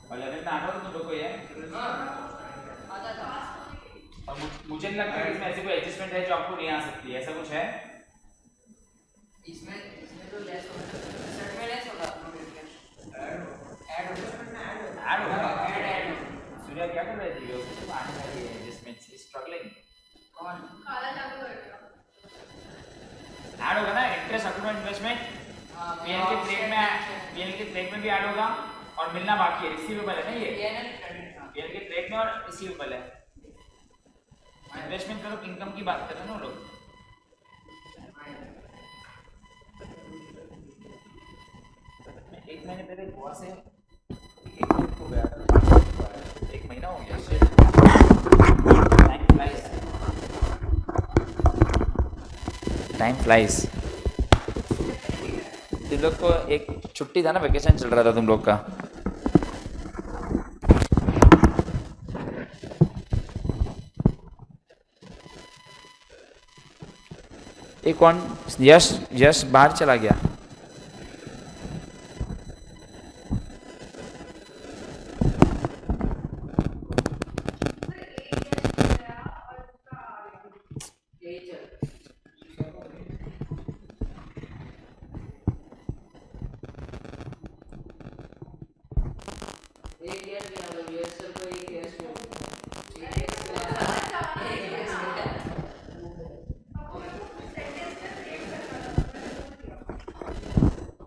और 11th में आना तो तुम लोग को ये और मुझे नहीं लगता कि इसमें ऐसी कोई एडजस्टमेंट है जो आपको नहीं आ सकती, ऐसा कुछ है इसमें तो लेस होगा, सेट में लेस होगा, ऐड होगा सूर्या क्या कर रही थी, वो आने वाली है एडजस्टमेंट से स्ट्रगलिंग, कौन काला चालू कर दिया, ऐड होगा ना इंटरेस्ट अकाउंट इन्वेस्टमेंट पीएन के क्रेडिट में भी ऐड होगा और मिलना बाकी है, रिसीवेबल है ना ये पीएन के क्रेडिट में और रिसीवेबल है, इन्वेस्टमेंट का तो इनकम की बात कर रहे हैं ना लोग। एक महीने पहले गोवा से एक ट्रिप को गया था, एक महीना हो गया, टाइम फ्लाइज। तुम लोग को एक छुट्टी था ना, वेकेशन चल रहा था तुम लोग का, एक कौन यश यश बाहर चला गया, एक ईयर किया मतलब यूएसएल को एक ईयर से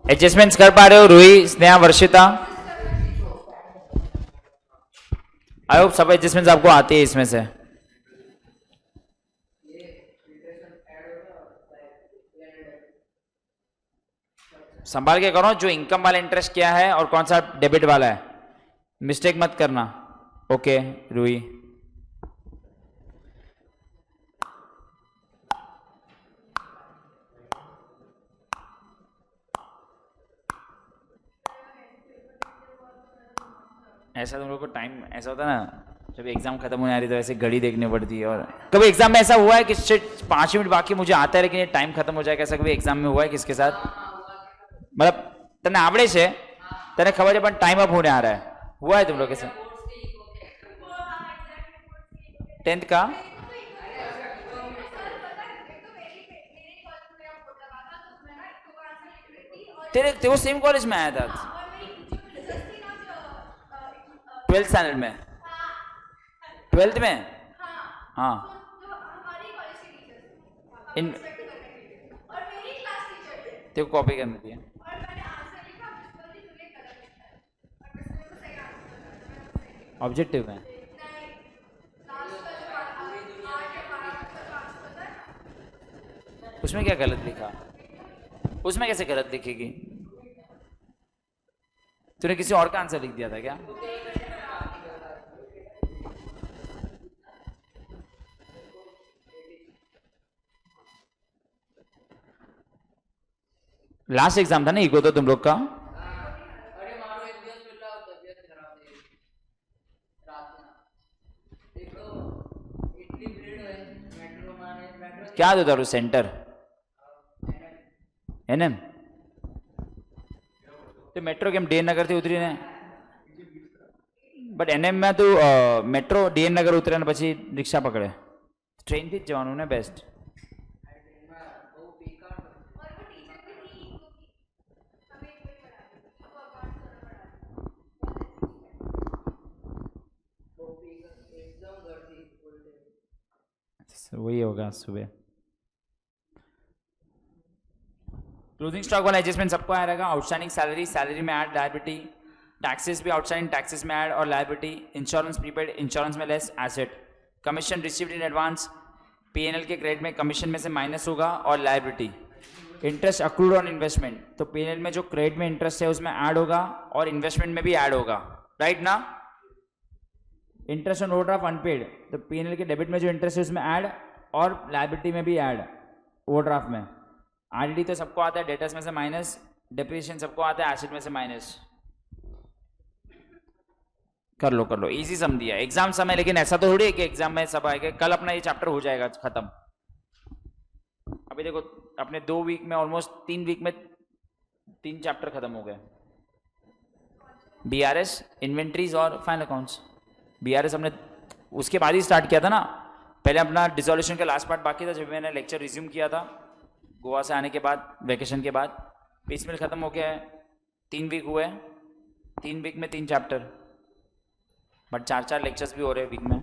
एडजस्टमेंट्स कर पा रहे हो रूही, स्नेहा, वर्षिता? आई होप सब एडजस्टमेंट्स आपको आती है इसमें से। संभाल के करो, जो इनकम वाला इंटरेस्ट क्या है और कौन सा डेबिट वाला है, मिस्टेक मत करना। ओके रूही, ऐसा तुम लोग को टाइम ऐसा होता है ना, जब एग्जाम खत्म होने आ रही तो ऐसे घड़ी देखनी पड़ती है। और कभी एग्जाम में ऐसा हुआ है कि 5 मिनट बाकी मुझे आता है लेकिन ये टाइम खत्म हो जाएगा, ऐसा कभी एग्जाम में हुआ है किसके साथ? मतलब तने आवड़े से तने खबर है पर टाइम अप होने आ रहा है, हुआ है तुम लोग के साथ? 10th का तेरे वो सेम कॉलेज में आया था 12th स्टैंडर्ड में, 12th में? हाँ इन तेरे को कॉपी करनी थी। ऑब्जेक्टिव में उसमें क्या गलत लिखा? उसमें कैसे गलत लिखेगी? तूने किसी और का आंसर लिख दिया था क्या? लास्ट एग्जाम था ना इको तो तुम लोग का? अरे मारो एक દિવસ પહેલા તબિયત ખરાબ થઈ ગઈ રાતના એક તો એટલી ભીડ હોય મેટ્રોમાં ને મેટ્રો क्या दो तारू सेंटर एनएम तो मेट्रो केम डीएन नगर थी उतरी ने बट एनएम में तो मेट्रो डीएन नगर उतरे ने પછી रिक्शा पकड़े ट्रेन थी जवानों ने बेस्ट બહુ બેકાર બહુ બેકાર એકદમ ગરદી ફૂલ ડે वही होगा सुबह क्लोजिंग स्टॉक वाला एडजस्टमेंट सबको आया रहेगा आउटस्टैंडिंग सैलरी सैलरी में ऐड लायबिलिटी टैक्सेस भी आउटस्टैंडिंग टैक्सेस में ऐड और लायबिलिटी इंश्योरेंस प्रीपेड इंश्योरेंस में less asset commission received in advance PNL के क्रेडिट में कमीशन में से माइनस होगा और liability interest accrued on investment तो पीएनएल में जो क्रेडिट में इंटरेस्ट है उसमें ऐड होगा और इन्वेस्टमेंट में भी ऐड होगा राइट ना इंटरेस्ट ऑन ओवरड्राफ्ट अनपेड तो पीएनएल के डेबिट में जो इंटरेस्ट है उसमें ऐड और लायबिलिटी में भी ऐड ओवरड्राफ्ट में आरडीडी तो सबको आता है डेटर्स में से माइनस डिप्रिसिएशन सबको आता है एसेट में से माइनस कर लो इजी सम दिया एग्जाम समय लेकिन ऐसा तो थोड़ी है कि एग्जाम में सब आएगा कल अपना ये चैप्टर हो जाएगा खत्म अभी देखो अपने 2 वीक में ऑलमोस्ट 3 वीक में 3 चैप्टर खत्म हो गए बीआरएस इन्वेंट्रीज और फाइनल अकाउंट्स बीआरएस हमने उसके बाद ही स्टार्ट किया था ना पहले अपना डिसोल्यूशन का लास्ट पार्ट बाकी था जब मैंने लेक्चर रिज्यूम किया था गोवा से आने के बाद वेकेशन के बाद पीसमिल खत्म हो गया है 3 वीक हुए 3 वीक में 3 चैप्टर बट 4 लेक्चर्स भी हो रहे हैं वीक में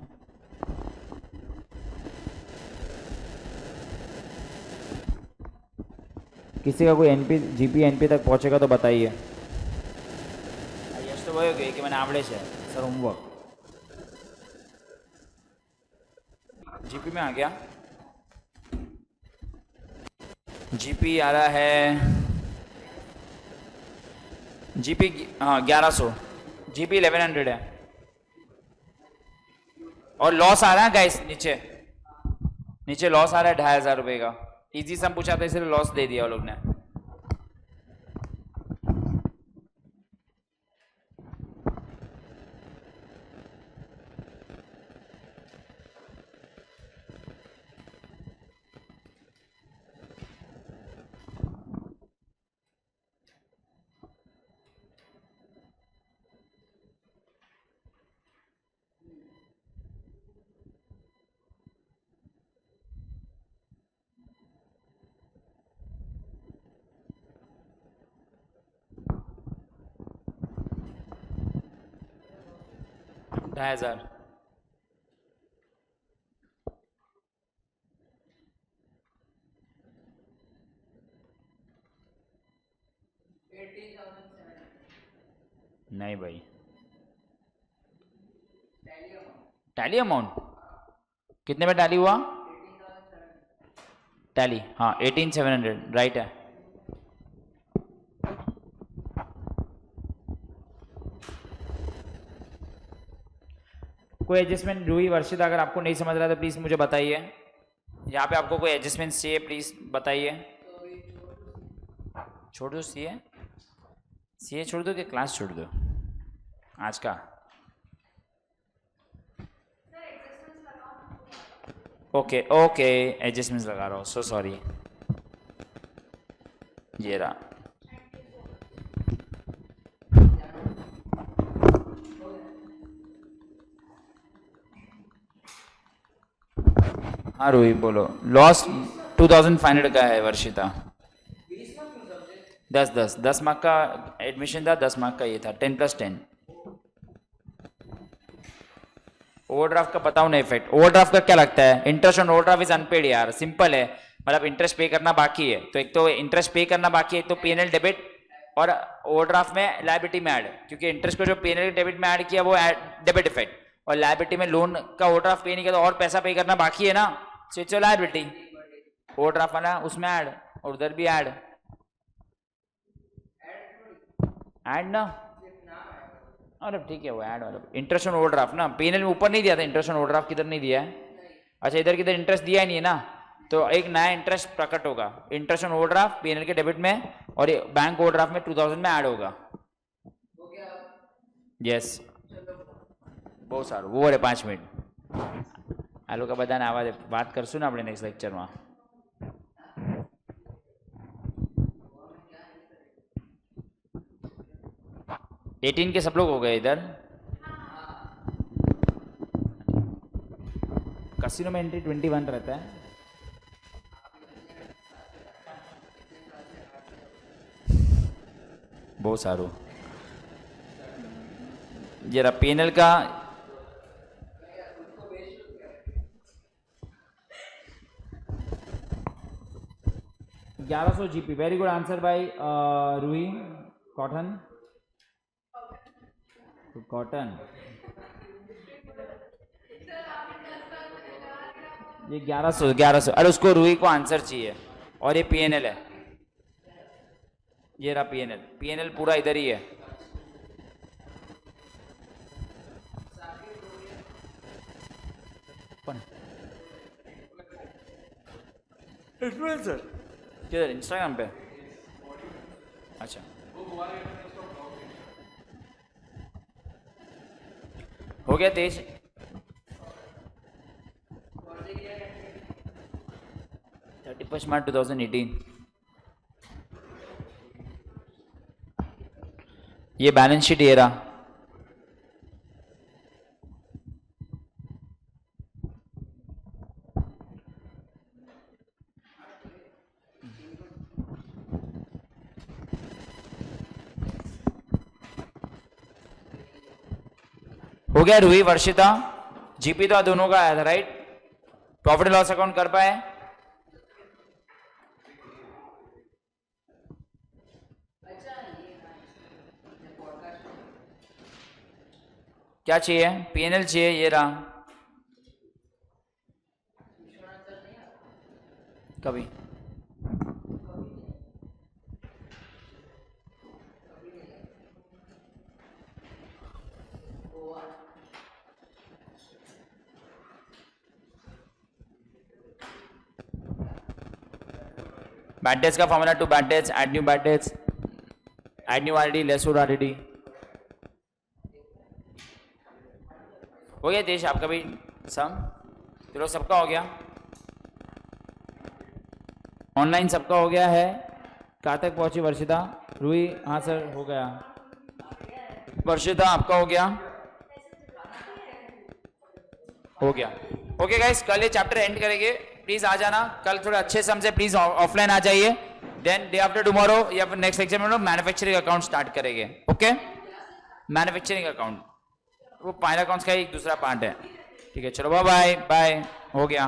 किसी का कोई एनपी जीपी एनपी तक पहुंचेगा तो बताइए यश तो वही हो गई कि मैंने आवड़े से सर होमवर्क जीपी में आ गया जीपी आ रहा है जीपी हाँ 1100 जीपी 1100 है और लॉस आ रहा है गाइस नीचे लॉस आ रहा है 2500 रुपये का इजी सम पूछा था इसलिए लॉस दे दिया वो लोग ने हजार नहीं भाई टैली अमाउंट कितने में टैली हुआ टैली हाँ 18700 राइट है कोई एडजस्टमेंट रूही वर्षिता अगर आपको नहीं समझ रहा तो प्लीज़ मुझे बताइए यहाँ पे आपको कोई एडजस्टमेंट चाहिए प्लीज़ बताइए छोड़ दो सीए छोड़ दो कि क्लास छोड़ दो आज का ओके एडजस्टमेंट्स लगा रहा हूँ सो सॉरी ये रहा हाँ रोही बोलो लॉस 2500 का है वर्षिता 10 मार्क का एडमिशन था 10 मार्क का ये था 10+10 ओवरड्राफ्ट का बताओ ना इफेक्ट ओवरड्राफ्ट का क्या लगता है interest on overdraft is unpaid यार सिंपल है मतलब इंटरेस्ट पे करना बाकी है तो एक तो इंटरेस्ट पे करना बाकी है एक तो पीएनएल डेबिट और ओवरड्राफ्ट में लायबिलिटी में ऐड, क्योंकि इंटरेस्ट को जो पीएनएल के डेबिट में ऐड किया वो डेबिट इफेक्ट, और लायबिलिटी में लोन का ओवरड्राफ्ट पे नहीं किया तो और पैसा पे करना बाकी है ना, सो इट्स लायबिलिटी। ओवरड्राफ्ट वाला उसमें ऐड और उधर भी ऐड ना। अरे ठीक है वो ऐड वाला इंटरेस्ट ऑन ओवरड्राफ्ट ना, पीएनएल में ऊपर नहीं दिया था इंटरेस्ट ऑन ओवरड्राफ्ट, किधर नहीं दिया है? अच्छा इधर किधर इंटरेस्ट दिया ही नहीं है ना, तो एक नया इंटरेस्ट प्रकट होगा, इंटरेस्ट ऑन ओवरड्राफ्ट पीएनएल के डेबिट में और ये बैंक ओवरड्राफ्ट में 2000 में ऐड होगा। यस બહુ સારું वो रे 5 મિનિટ આ લોકો બધાને આવા વાત કરશું ને આપણે નેક્સ્ટ લેક્ચરમાં। एटीन के सब लोग हो गए इधर। कसिनो में एंट्री 21 रहता है। बहुत सारू जरा पीएनएल का $1100 GP. Very good answer by Ruhi cotton. Cotton ये 1100। अरे उसको रूही को आंसर चाहिए और ये पीएनएल है, ये रहा पीएनएल पूरा इधर ही है। इन्फ्लुएंसर किधर? इंस्टाग्राम पे। अच्छा हो गया तेज। March 2018 ये बैलेंस शीट ये रहा। हो गया रूही वर्षिता जीपी तो दोनों का आया था right. Profit and loss account कर पाए? क्या चाहिए? पीएनएल चाहिए, ये रहा। कभी बैड डेट्स का formula to bad debts, add new bad debts, add new RD, less old RD. हो गया देश आपका भी सम? चलो सबका हो गया, ऑनलाइन सबका हो गया है। कहाँ तक पहुंची वर्षिता? रूही हाँ सर हो गया। वर्षिता आपका हो गया? हो गया। ओके गाइस कल ये चैप्टर एंड करेंगे, प्लीज आ जाना कल थोड़े अच्छे सम से, प्लीज ऑफलाइन आ जाइए। देन डे आफ्टर टुमारो या फिर नेक्स्ट लेक्चर में लोग मैन्युफैक्चरिंग अकाउंट स्टार्ट करेंगे। ओके मैन्युफैक्चरिंग अकाउंट वो फाइनल अकाउंट्स का एक दूसरा पार्ट है। ठीक है चलो बाय बाय बाय। हो गया।